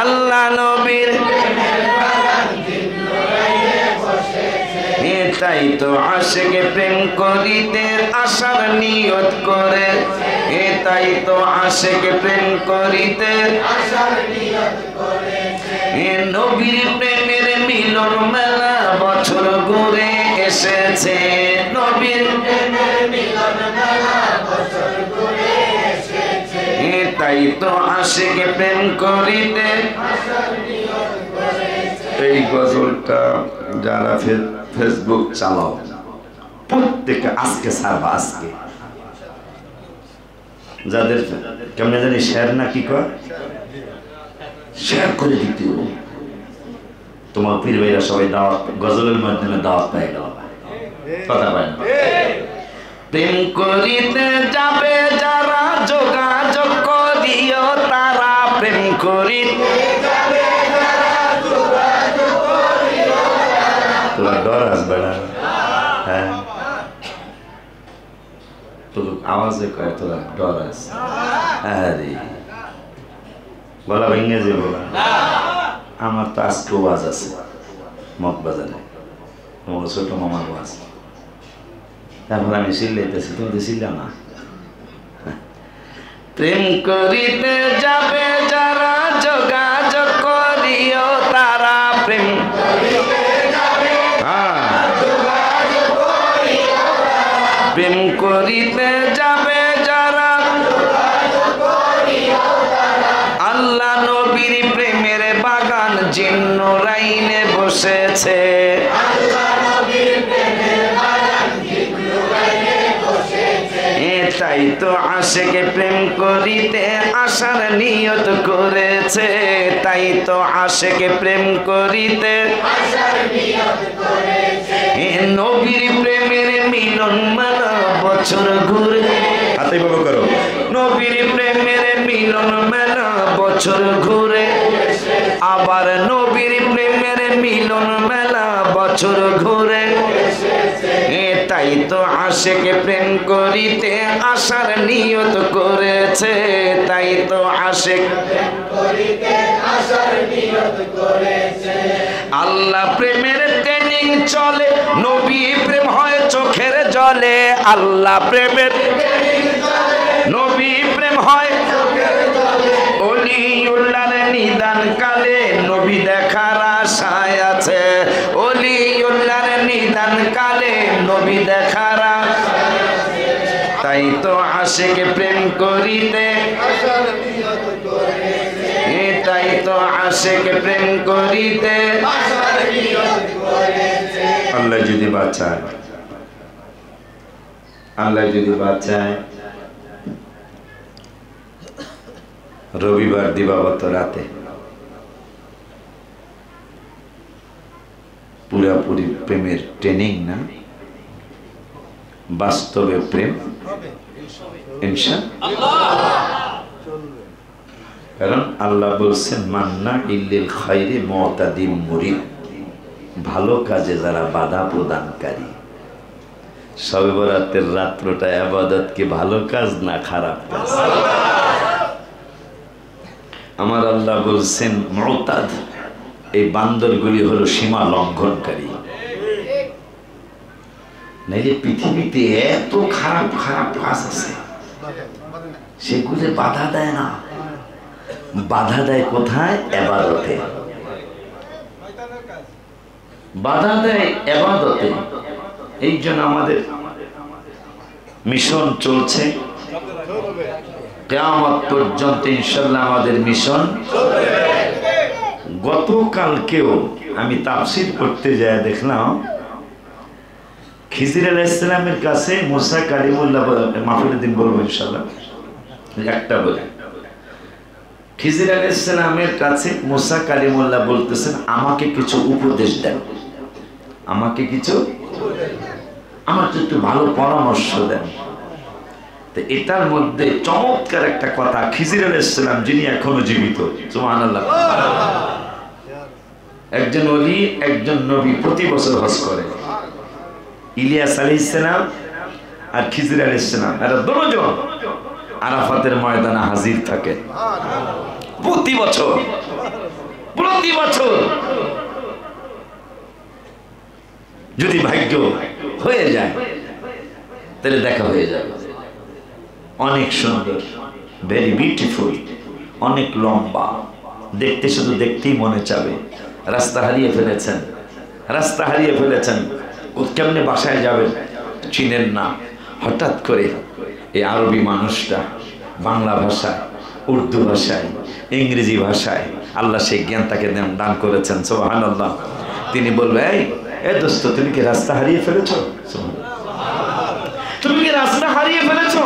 আল্লাহ নবীর প্রেমের বাগান জিন্নুরাইনে বসেছে। তাই তো আশিকে প্রেম করিতে আশার নিয়ত করে। তাই তো আশিকে প্রেম করিতে আশার নিয়ত করেছে। নবীর প্রেমের মিলন মেলা বছর ঘুরে এসেছে। নবীর প্রেমের মিলন মেলা বছর ঘুরে এসেছে। তাই তো আশিকে প্রেম করিতে আশার নিয়ত করেছে। এই গজলটা যারা ফেসবুক চালাও প্রত্যেকে আজকে ছাড়বা, আজকে যাদের কেমন জানি শেয়ার না কি কয়, শেয়ার করে দিতে হবে। তোমার পীর ভাইরা সবাই দাওয়াত, গজলের মাধ্যমে দাওয়াত পাই গেল, কথা পায় না। প্রেম করিতে যাবে যারা যোগাযোগ করিও তারা, প্রেম করিতে যাবে যারা যোগাযোগ করিও তারা। তোরা ডর আসবে না? হ্যাঁ, তোর আওয়াজে কয় তোরা ডর আছে। আরে বলা ভেঙে যে বলা, আমার তো আজকে ওয়াজ আছে মগবাজারে, তোমার ছোট মামার ওয়াজ। তারপর আমি সিল্লাইতেছি, তুমি তো সিল্লা না। প্রেম করিতে যাবে যারা যোগাযোগ করিও তারা, প্রেম প্রেম করিতে যাবে যারা। আল্লাহ নবীর প্রেমের বাগান জিন্নুরাইনে বসেছে। তাই তো আশিকে প্রেম করিতে আশার নিয়ত করেছে। তাই তো আশিকে প্রেম করিতে আশার নিয়ত করেছে। নবীর প্রেমের মিলন মেলা বছর ঘুরে, হাতে বাবা করো, নবীর প্রেমের মিলন মেলা বছর ঘুরে, আবার নবীর প্রেমের মিলন মেলা বছর ঘুরে। তাই তো আশিক প্রেম করিতে আসার নিয়ত করেছে, তাই তো আশিক প্রেম করিতে আসার নিয়ত করেছে। আল্লাহ প্রেমের ট্রেনিং চলে, নবী প্রেম হয় চোখের জলে। আল্লাহ প্রেমের নবী প্রেম হয় ওলিউল্লাহর নিদান কালে, নবী দেখার আশায় আছে। ওলিউল্লাহর নিদান কালে নবী দেখার আশায় আছে। তাই তো আশিক প্রেম করিতে আসার নিয়ত করেছে, তাই তো আশিক প্রেম করিতে আসার নিয়ত করেছে। আল্লাহ যদি বাঁচায়, আল্লাহ যদি বাঁচায়, রবিবার দিবাগত রাতে পুরাপুরি প্রেমের ট্রেনিং না, বাস্তবে প্রেম ইনশাআল্লাহ। কারণ আল্লাহ বলছেন মান্না ইল্লিল খাইরি মুতাদিম মুরিদ, ভালো কাজে যারা বাধা প্রদানকারী। শবে বরাতের রাত্রটা ইবাদত কি ভালো কাজ না খারাপ কাজ? আমার আল্লাহ বলছেন মুতাদ, এই বান্দরগুলি হলো সীমা লঙ্ঘনকারী। নাইলে পৃথিবীতে এত খারাপ খারাপ কাজ আছে, সেগুলি বাধা দেয় না। বাধা দেয় কোথায়? ইবাদতে। বাধা দেয় ইবাদতে। এই জন্য আমাদের মিশন চলছে কিয়ামত পর্যন্ত ইনশাআল্লাহ। আমাদের মিশন গতকালকেও আমি তাফসীর করতে যায় দেখলাম খিজির আলাইহিস সালামের কাছে মুসা কালিমুল্লাহ, মাহফিলুদ্দিন বলবো ইনশাআল্লাহ একটা বলে। খিজির আলাইহিস সালামের কাছে মুসা কালিমুল্লাহ বলতেছেন আমাকে কিছু উপদেশ দেন, আমাকে কিছু, আমার একটু ভালো পরামর্শ দেন। তো এটার মধ্যে চমৎকার একটা কথা, খিজির আলাইহিস সালাম যিনি এখনো জীবিত, সুবহানাল্লাহ, একজন ওলি, একজন নবী, প্রতি বছর হজ করে। ইলিয়াস আলাইহিস সালাম আর খিজির আলাইহিস সালাম এরা দুজন আরাফাতের ময়দানে হাজির থাকে প্রতি বছর। প্রতি বছর যদি ভাগ্য হয়ে যায় তাহলে দেখা হয়ে যাবে। অনেক সুন্দর, ভেরি বিউটিফুল, অনেক লম্বা, দেখতে শুধু দেখতেই মনে চাবে। রাস্তা হারিয়ে ফেলেছেন, রাস্তা হারিয়ে ফেলেছেন, কেমনে বাসায় যাবেন চিনেন না। হঠাৎ করে এই আরবি মানুষটা বাংলা ভাষায়, উর্দু ভাষায়, ইংরেজি ভাষায় আল্লাহ সেই জ্ঞান তাকে দান করেছেন, সুবহানাল্লাহ। তিনি বলবে এই দোস্ত, তুমি কি রাস্তা হারিয়ে ফেলেছো? তুমি কি রাস্তা হারিয়ে ফেলেছো?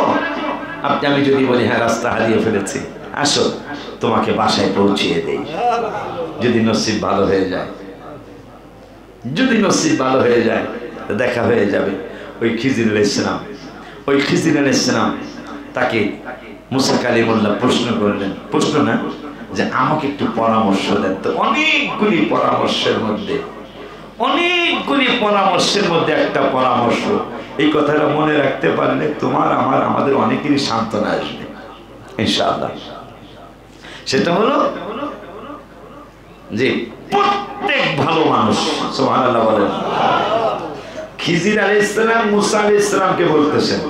আমি যদি বলি হ্যাঁ রাস্তা হারিয়ে ফেলেছি, আসো তোমাকে বাসায় পৌঁছিয়ে দেই। যদি নসিব ভালো হয়ে যায়, যদি নসিব ভালো হয়ে যায় দেখা হয়ে যাবে। ওই খিজির আলাইহিস সালাম, ওই খিজির আলাইহিস সালাম তাকে মুসা কালিমুল্লাহ প্রশ্ন করলেন, প্রশ্ন না যে আমাকে একটু পরামর্শ দেন। তো অনেকগুলি পরামর্শের মধ্যে, অনেকগুলি পরামর্শের মধ্যে একটা পরামর্শ, এই কথাটা মনে রাখতে পারলে তোমার আমার আমাদের অনেকেরই সান্ত্বনা আসবে ইনশাআল্লাহ। সেটা হলো যে প্রত্যেক ভালো মানুষ, সুবহানাল্লাহ বলেন, খিজির আলাইহিস সালাম মুসা আলাইহিস সালামকে বলতেছেন,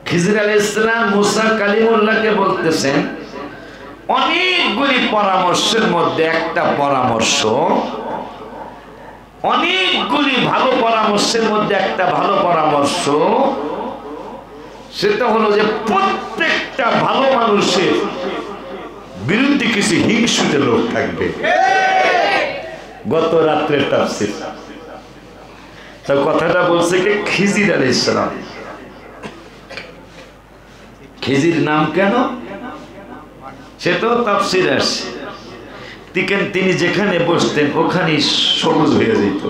খিজির আলাইহিস সালাম মুসা কালিমুল্লাহকে বলতেছেন অনেকগুলি পরামর্শের মধ্যে একটা পরামর্শ, অনেকগুলি ভালো পরামর্শের মধ্যে একটা ভালো পরামর্শ, সেটা হলো যে প্রত্যেকটা ভালো মানুষের বিরুদ্ধে কিছু হিংসুটে লোক থাকবে। গত রাত্রের তাফসীর তার কথাটা বলছে কি খিজির আলাইহিস সালাম। খিজির নাম কেন সেটাও তাফসীরে আসছে। তিনি যেখানে বসতেন ওখানেই সবুজ হয়ে যেত,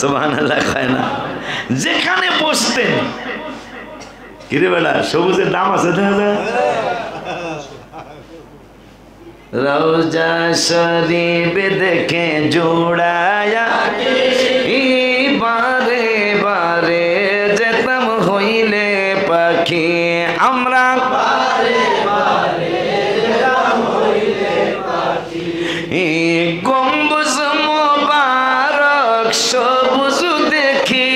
সুবহানাল্লাহ, খায় না, যেখানে বসতেন কিরে বেলা সবুজের দাম আছে দেখা যায় রওজা শরীফ দেখে জোড়ায়া বারে বারে যেতাম হইলে পাখি আমরা গম্বুজ মোবারক সবুজ দেখি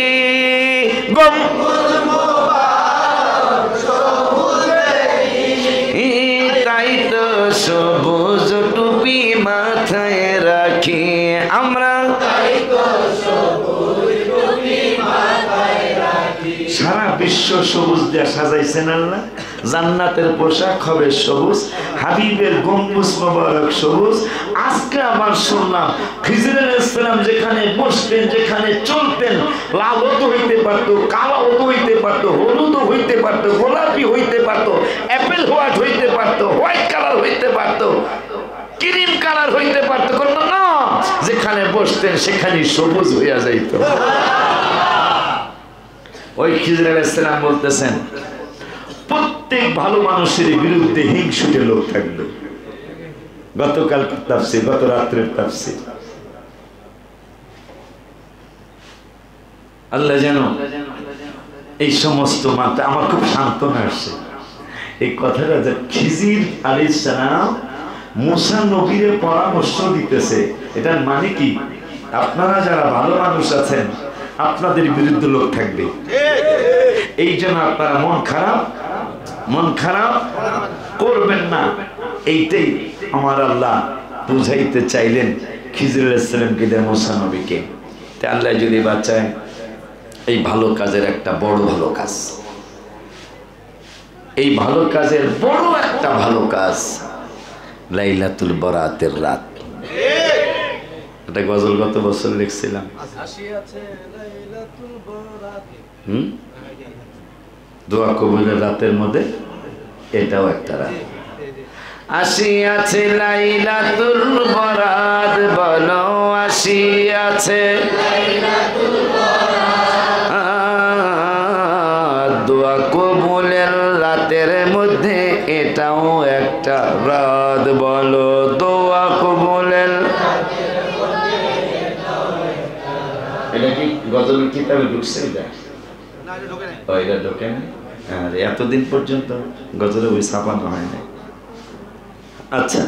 তাই তো সবুজ টুপি মাথায় রাখি আমরা সারা বিশ্ব সবুজ দিয়ে সাজাইছেন আল্লাহ জান্নাতের পোশাক হবে সবুজ হাবিবের গম্বুজ মোবারক সবুজ আজকে আবার শুনলাম খিজির আলাইহিস সালাম যেখানে বসতেন যেখানে চলতেন লাল তো হইতে পারতো কালো তো হইতে পারতো হলুদ হইতে পারতো গোলাপি হইতে পারতো অ্যাপেল হোয়াইট হইতে পারতো হোয়াইট কালার হইতে পারতো ক্রিম কালার হইতে পারতো কোনো না যেখানে বসতেন সেখানেই সবুজ হইয়া যাইত ওই খিজির আলাইহিস সালাম বলতেছেন প্রত্যেক ভালো মানুষের বিরুদ্ধে হিংসুটে লোক থাকবে গতকাল তাফসীর গত রাত্রের তাফসীর আল্লাহ যেন এই সমস্ত মাত্রা আমার খুব সান্ত্বনা আসছে এই কথাটা যে খিজির আলাইহিস সালাম মুসা নবীর পরামর্শ দিতেছে এটার মানে কি আপনারা যারা ভালো মানুষ আছেন আপনাদের বিরুদ্ধে লোক থাকবে এই জন্য আপনারা মন খারাপ করবেন না এইটাই আমার আল্লাহ বুঝাইতে চাইলেন খিজির আলাইহিস সালামকে দিয়ে মুসা নবীকে তে আল্লাহ যদি বাঁচায় এই ভালো কাজের একটা বড় ভালো কাজ এই ভালো কাজের বড় একটা ভালো কাজ লাইলাতুল বরাতের রাত এটা গজল গত বছর লিখছিলাম দোয়া কবুলের রাতের মধ্যে এটাও একটা রাত আসিয়াছে লাইলাতুল বরাত বলো আসিয়াছে দোয়া কবুলের রাতের মধ্যে এটাও একটা রাত বলো দোয়া কবুলের এটা কি গজল কিতাবে ঢুকছে এটা এটা ঢোকে না এতদিন পর্যন্ত গজলে ওই ছাপানো হয় না আচ্ছা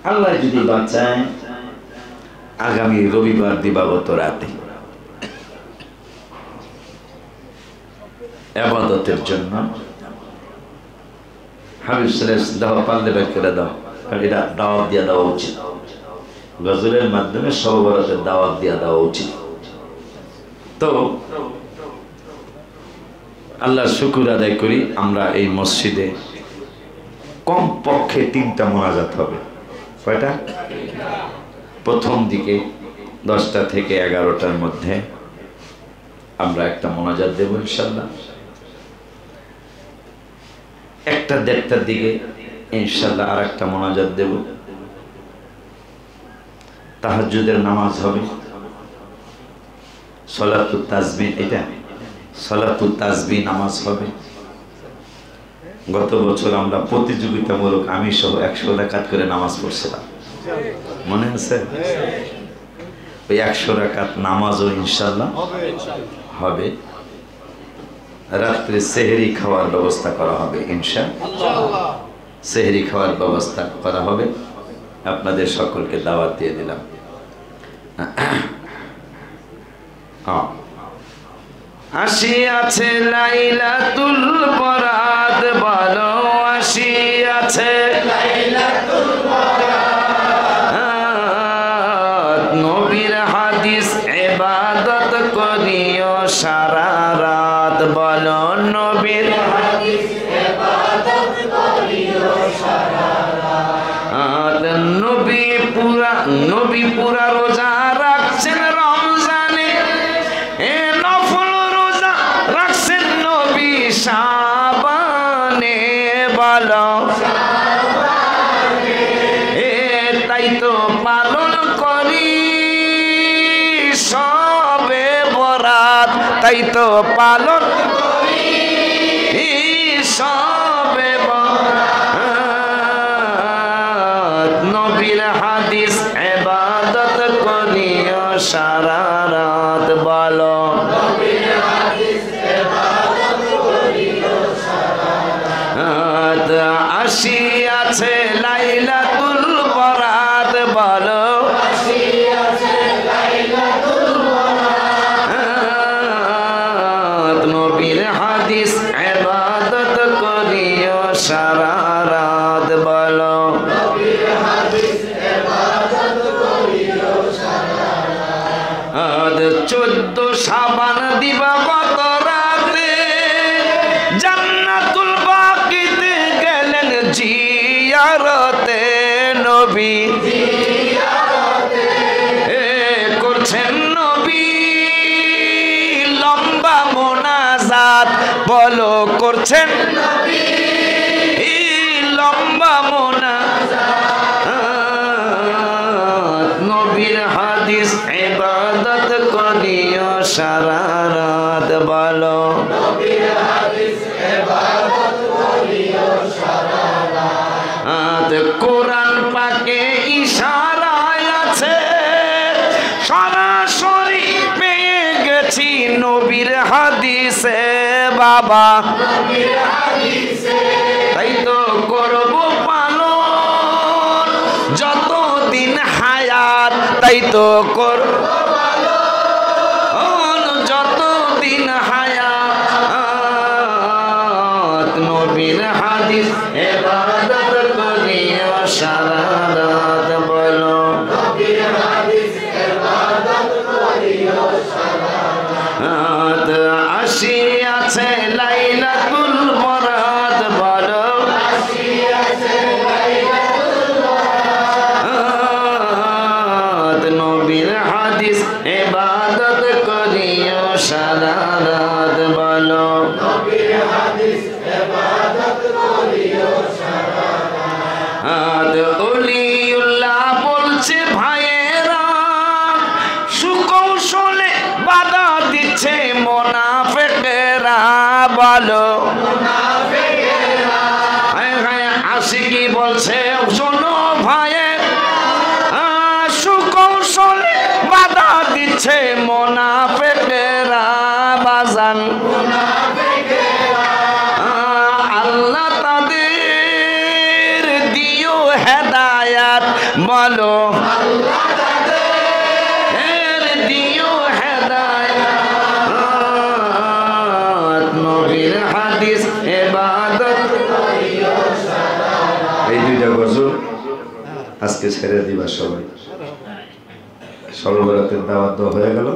আল্লাহ যদি বাঁচায় আগামী রবিবার দিবাগত রাতে ইবাদতের জন্য হাবিব সাল্লাল্লাহু দাও পারলে বের করে দাও এটা দাওয়াত দিয়ে দেওয়া উচিত গজলের মাধ্যমে সর্বরাতের দাওয়াত দিয়ে দেওয়া উচিত তো আল্লাহর শুকর আদায় করি আমরা এই মসজিদে কমপক্ষে 3টা মোনাজাত হবে কয়টা প্রথম দিকে 10টা থেকে 11টার মধ্যে আমরা একটা মোনাজাত দেব ইনশাআল্লাহ 1টা 1:30টার দিকে ইনশাআল্লাহ আরেকটা মোনাজাত দেব তাহাজ্জুদের নামাজ হবে সালাতুত তাসবিহ এটা সালাতুত তাসবিহ নামাজ হবে গত বছর আমরা প্রতিযোগিতামূলক আমি সহ 100 রাকাত করে নামাজ পড়ছিলাম মনে আছে ওই 100 রাকাত নামাজও ইনশাআল্লাহ হবে রাত্রে সেহরি খাওয়ার ব্যবস্থা করা হবে ইনশাআল্লাহ সেহরি খাওয়ার ব্যবস্থা করা হবে আপনাদের সকলকে দাওয়াত দিয়ে দিলাম আসিয়াছে লাইলাতুল বরাত বলো আসিয়াছে লাইলাতুল বরাত নবীর হাদিস ইবাদত করিও সারা রাত বলো নবীর হাদিস ইবাদত করিও সারা রাত নবী পুরা রোজা রাখছেন রমজানে নফল রোজা রাখছেন নবী শাবানে বলো তাই তো পালন করি সবে বরাত তাই তো পালন করি সাবান দিবা কত রাতে জান্নাতুল বাকিতে গেলেন জিয়ারতে নবী করছেন নবী লম্বা মোনাজাত বলো করছেন নবী লম্বা মোনাজাত নবীর হাদিস ইবাদত করিও সারা রাত বলো নবীর হাদিস ইবাদত করিও সারা রাত কোরআন পাকে ইশারায় আছে সরাসরি পেয়ে গেছি নবীর হাদিসে বাবা নবীর হাদিসে তাই তো করব পালন যতদিন হায়াত তাই তো করব পালন যতদিন হায়াত নবীর হাদিস ইবাদত করিও সারা রাত বলো নবীর হাদিস ইবাদত করিও সারা রাত আসিয়াছে লাইলাতুল বরাত বলো আসিয়াছে লাইলাতুল বরাত নবীর হাদিস ইবাদত করিও সারা রাত বলো নবীর হাদিস ইবাদত করিও সারা রাত ওলিউল্লাহ বলছে ভাইয়েরা সুকৌশলে বাধা দিচ্ছে মুনাফিকেরা বলো মুনাফিকেরা হায় হায় আশিকি বলছে শোনো ভাইয়ের সুকৌশলে বাধা দিচ্ছে মুনাফিকেরা বাজান মুনাফিকেরা আল্লাহ তাদের দিও হেদায়াত বলো আল্লাহ তাদের দিও হেদায়াত নবীর হাদিস ইবাদত করিও সারা রাত এই দুইটা গজল আজকে ছেড়ে দিবা সবাই সর্বরাতের দাওয়াত দেওয়া হয়ে গেল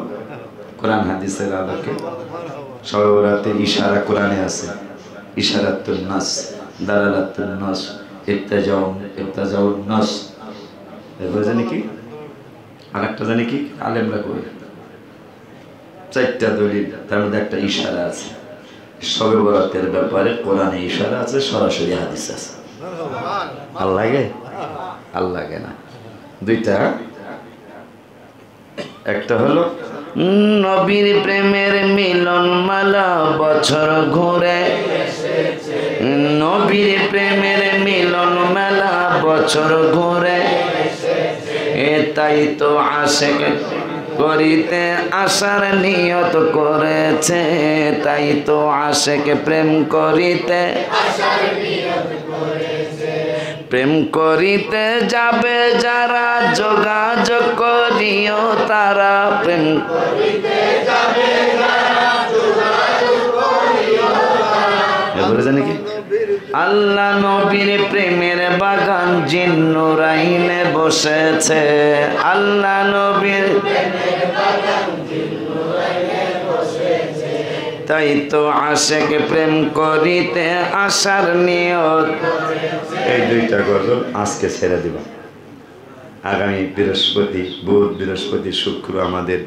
কোরআন হাদিসের আলোকে সর্বরাতের ইশারা কোরআনে আছে ইশারাতুন নাস দালালাতুন নাস ইত্তাজাউন নাস এরপর জানি কি আরেকটা জানি কি আলেমরা কই চারটা দলিল তার মধ্যে একটা ইশারা আছে সবে বরাতের ব্যাপারে কোরআনে ইশারা আছে সরাসরি হাদিস আছে ভাল লাগে ভাল লাগে না দুইটা একটা হলো নবীর প্রেমের মিলন মালা বছর ঘুরে নবীর প্রেমের মিলন মেলা বছর ঘুরে এ তাই তো আশেক করিতে আসার নিয়ত করেছে তাই তো আশেক প্রেম করিতে আসার নিয়ত করেছে প্রেম করিতে যাবে যারা যোগাযোগ করিও তারা প্রেম করিতে যাবে যারা যোগাযোগ করিও তারা এবারে জানি কি আল্লাহ নবীর প্রেমের বাগান জিন্নুরাইনে বসেছে আল্লাহ নবীর প্রেমের বাগান জিন্নুরাইনে বসেছে তাই তো আশেক প্রেম করিতে আসার নিয়ত এই দুইটা গজল আজকে ছেড়ে দিব আগামী বৃহস্পতি বুধ বৃহস্পতি শুক্র আমাদের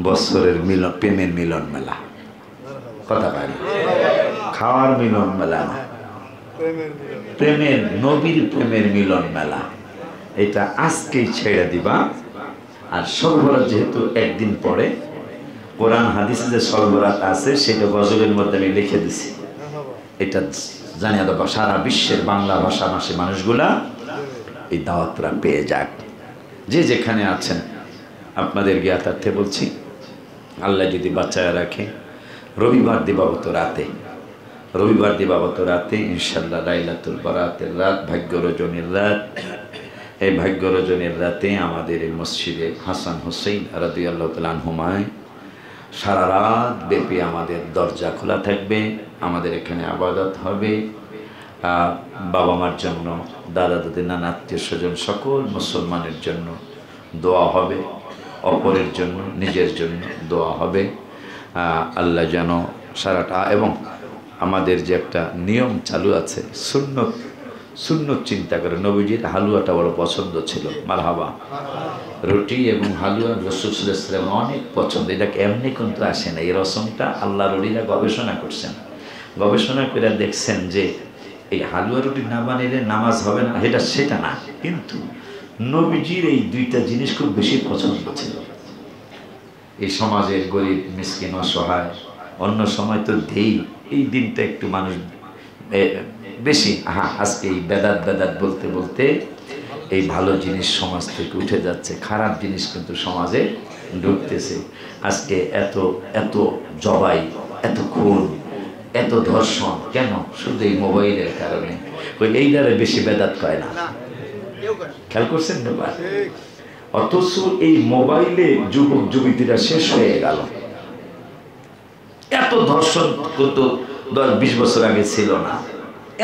বছরের মিলন প্রেমের মিলন মেলা কথা পাই খাওয়ার মিলন মেলা না প্রেমের নবীর প্রেমের মিলন মেলা এটা আজকেই ছেড়ে দিবা আর সর্বরাত যেহেতু একদিন পরে কোরআন হাদিসে যে সর্বরাত আছে সেটা গজলের মধ্যে আমি লিখে দিছি এটা জানিয়ে দেবো সারা বিশ্বের বাংলা ভাষাভাষী মানুষগুলা এই দাওয়াতরা পেয়ে যাক যে যেখানে আছেন আপনাদের জ্ঞাতার্থে বলছি আল্লাহ যদি বাঁচায় রাখে রবিবার দিবাগত রাতে ইনশাল্লাহ লাইলাতুল বরাতের রাত ভাগ্য রজনীর রাত এই ভাগ্য রজনীর রাতে আমাদের এই মসজিদে হাসান হুসাইন রাদিয়াল্লাহু তাআলা আনহুমায় সারা রাত ব্যাপী আমাদের দরজা খোলা থাকবে আমাদের এখানে ইবাদত হবে বাবা মার জন্য দাদা দাদি নানা আত্মীয় স্বজন সকল মুসলমানের জন্য দোয়া হবে অপরের জন্য নিজের জন্য দোয়া হবে। আল্লাহ যেন সারাটা, এবং আমাদের যে একটা নিয়ম চালু আছে সুন্নত, সুন্নত চিন্তা করে নবীজির হালুয়াটা বড় পছন্দ ছিল, মারহাবা। রুটি এবং হালুয়া রাসূল সাল্লাল্লাহু আলাইহি ওয়াসাল্লাম অনেক পছন্দ। এটাকে এমনি কিন্তু আসে না, এই রসমটা আল্লাহর ওলিরা গবেষণা করছেন, গবেষণা করে দেখছেন যে এই হালুয়া রুটি না বানাইলে নামাজ হবে না, সেটা না, কিন্তু নবীজির এই দুইটা জিনিস খুব বেশি পছন্দ ছিল। এই সমাজের গরিব মিসকিন অসহায়, অন্য সময় তো দেই, এই দিনটা একটু মানুষ বেশি, আজকে এই বেদাত বলতে বলতে এই ভালো জিনিস সমাজ থেকে উঠে যাচ্ছে, খারাপ জিনিস কিন্তু সমাজে ঢুকতেছে। আজকে এত এত জবাই, এত খুন, এত ধর্ষণ, কেন? শুধু এই মোবাইলের কারণে। ওই এই দ্বারা বেশি বেদাত কয় না, খেয়াল করছেন না? অথচ এই মোবাইলে যুবক যুবতীরা শেষ হয়ে গেল। এত ধর্ষণ কিন্তু 10-20 বছর আগে ছিল না,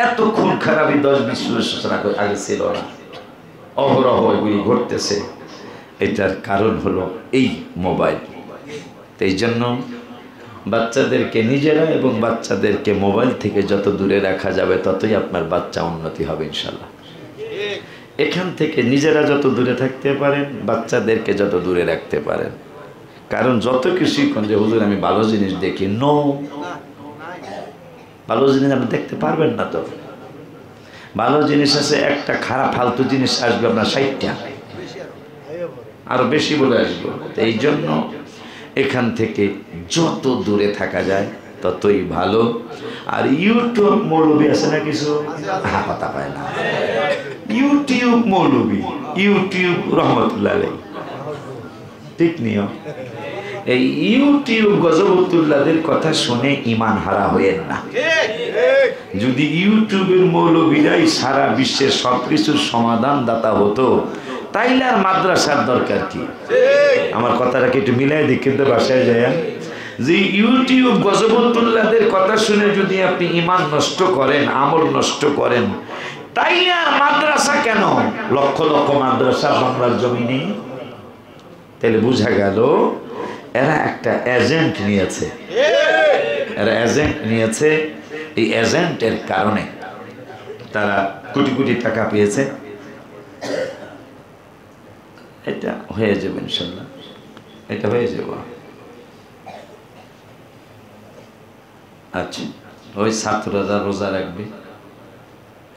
এত খুন খারাপি 10-20 বছর আগে ছিল না, অহরহ এগুলি ঘটতেছে। এটার কারণ হলো এই মোবাইল। এই জন্য বাচ্চাদেরকে নিজেরা এবং বাচ্চাদেরকে মোবাইল থেকে যত দূরে রাখা যাবে ততই আপনার বাচ্চা উন্নতি হবে ইনশাল্লাহ। এখান থেকে নিজেরা যত দূরে থাকতে পারেন, বাচ্চাদেরকে যত দূরে রাখতে পারেন। কারণ যত কিছুই কোন যে হুজুর আমি ভালো জিনিস দেখি, নো, ভালো জিনিস আপনি দেখতে পারবেন না। তো ভালো জিনিস আছে একটা, খারাপ ফালতু জিনিস আসবে আপনার 60টা, আরো বেশি বলে আসবে। এই জন্য এখান থেকে যত দূরে থাকা যায় ততই ভালো। আর ইউটিউব মৌলবী আছে না কিছু, কথা পায় না, ইউটিউব মৌলবী, ইউটিউব রহমতুল্লাহ আলাইহি, ঠিক নিয়ম। এই ইউটিউব গজবতুল্লাহদের কথা শুনে ইমান হারা হয়েন না। যদি ইউটিউবের মৌলবীরাই সারা বিশ্বের সবকিছুর সমাধান দাতা হতো, তাইলে আর মাদ্রাসার দরকার কি? আমার কথাটাকে একটু মিলাই দিই, কিন্তু বাসায় যায় যে ইউটিউব গজবতুল্লাহদের কথা শুনে যদি আপনি ইমান নষ্ট করেন, আমল নষ্ট করেন, তাইলে আর মাদ্রাসা কেন? লক্ষ লক্ষ মাদ্রাসা বাংলার জমিনে। তাহলে বোঝা গেল এরা একটা এজেন্ট নিয়েছে, এরা এজেন্ট নিয়েছে। এই এজেন্টের কারণে তারা কোটি কোটি টাকা পেয়েছে। এটা হয়ে যাবে ইনশাল্লাহ, এটা হয়ে যাবে। আচ্ছা, ওই ছাত্ররা রোজা রাখবে,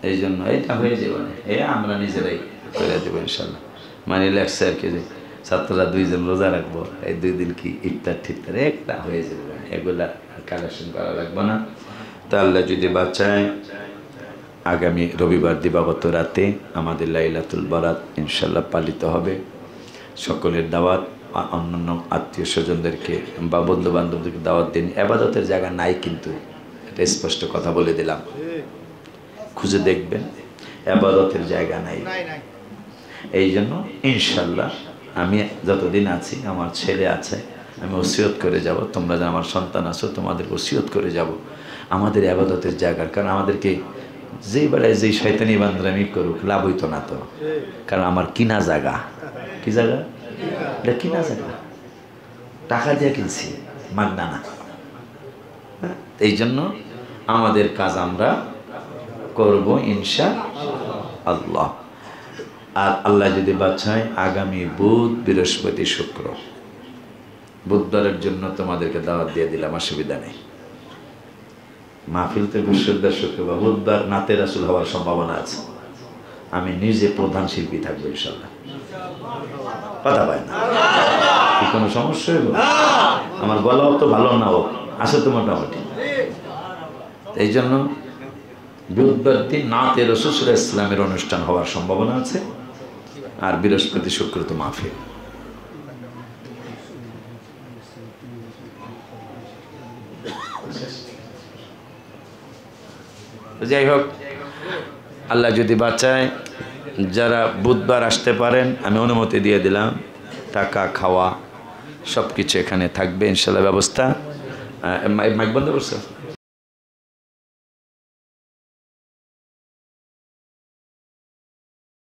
এই জন্য এটা হয়ে যাবে না, আমরা নিজেরাই করে দেবো ইনশাল্লাহ। মানে লেখছে আর কি যে ছাত্ররা 2 জন রোজা রাখবো, এই 2 দিন কি ইফতার ঠিকতার একটা হয়ে যাবে, এগুলা কালেকশন করা লাগবে না। তা আল্লাহ যদি বাঁচায়, আগামী রবিবার দিবাগত রাতে আমাদের লাইলাতুল বারাত ইনশাল্লাহ পালিত হবে। সকলের দাওয়াত, অন্যান্য আত্মীয় স্বজনদেরকে বা বন্ধু বান্ধবদেরকে দাওয়াত দিন। ইবাদতের জায়গা নাই, কিন্তু এটা স্পষ্ট কথা বলে দিলাম, খুঁজে দেখবেন ইবাদতের জায়গা নাই। এই জন্য ইনশাল্লাহ আমি যতদিন আছি, আমার ছেলে আছে, আমি ওসিয়ত করে যাব, তোমরা যারা আমার সন্তান আছো তোমাদের ওসিয়ত করে যাব আমাদের ইবাদতের জায়গার। কারণ আমাদেরকে যেই বেলায় যেই শয়তানি বান্দরামি করুক লাভ হইতো না তো, কারণ আমার কিনা জায়গা, কি জায়গা? এটা কিনা জায়গা, টাকা দিয়ে কিনছি, মাগনা না। এই জন্য আমাদের কাজ আমরা করব ইনশাআল্লাহ। আর আল্লাহ যদি বাঁচায়, আগামী বুধ, বৃহস্পতি, শুক্র, বুধবারের জন্য তোমাদেরকে দাওয়াত দিয়ে দিলাম, অসুবিধা নেই। মাহফিল তো বৃহস্পতিবার, শুক্রবার, বুধবার নাতে রাসূল হওয়ার সম্ভাবনা আছে। আমি নিজে প্রধান শিল্পী থাকবো ইনশাআল্লাহ। কথা পায় না কি কোনো সমস্যা হইব? আমার গলাও তো ভালো না হোক, আসে তো মোটামুটি। এই জন্য বুধবার দিন নাতে রাসূল সাল্লাল্লাহু আলাইহি ওয়াসাল্লামের অনুষ্ঠান হওয়ার সম্ভাবনা আছে। আর বৃহস্পতি শুক্র তো মাহফিল। যাই হোক, আল্লাহ যদি বাঁচায়, যারা বুধবার আসতে পারেন আমি অনুমতি দিয়ে দিলাম, টাকা খাওয়া সব কিছু এখানে থাকবে ইনশাল্লাহ ব্যবস্থা। মাইক বন্ধ করছো?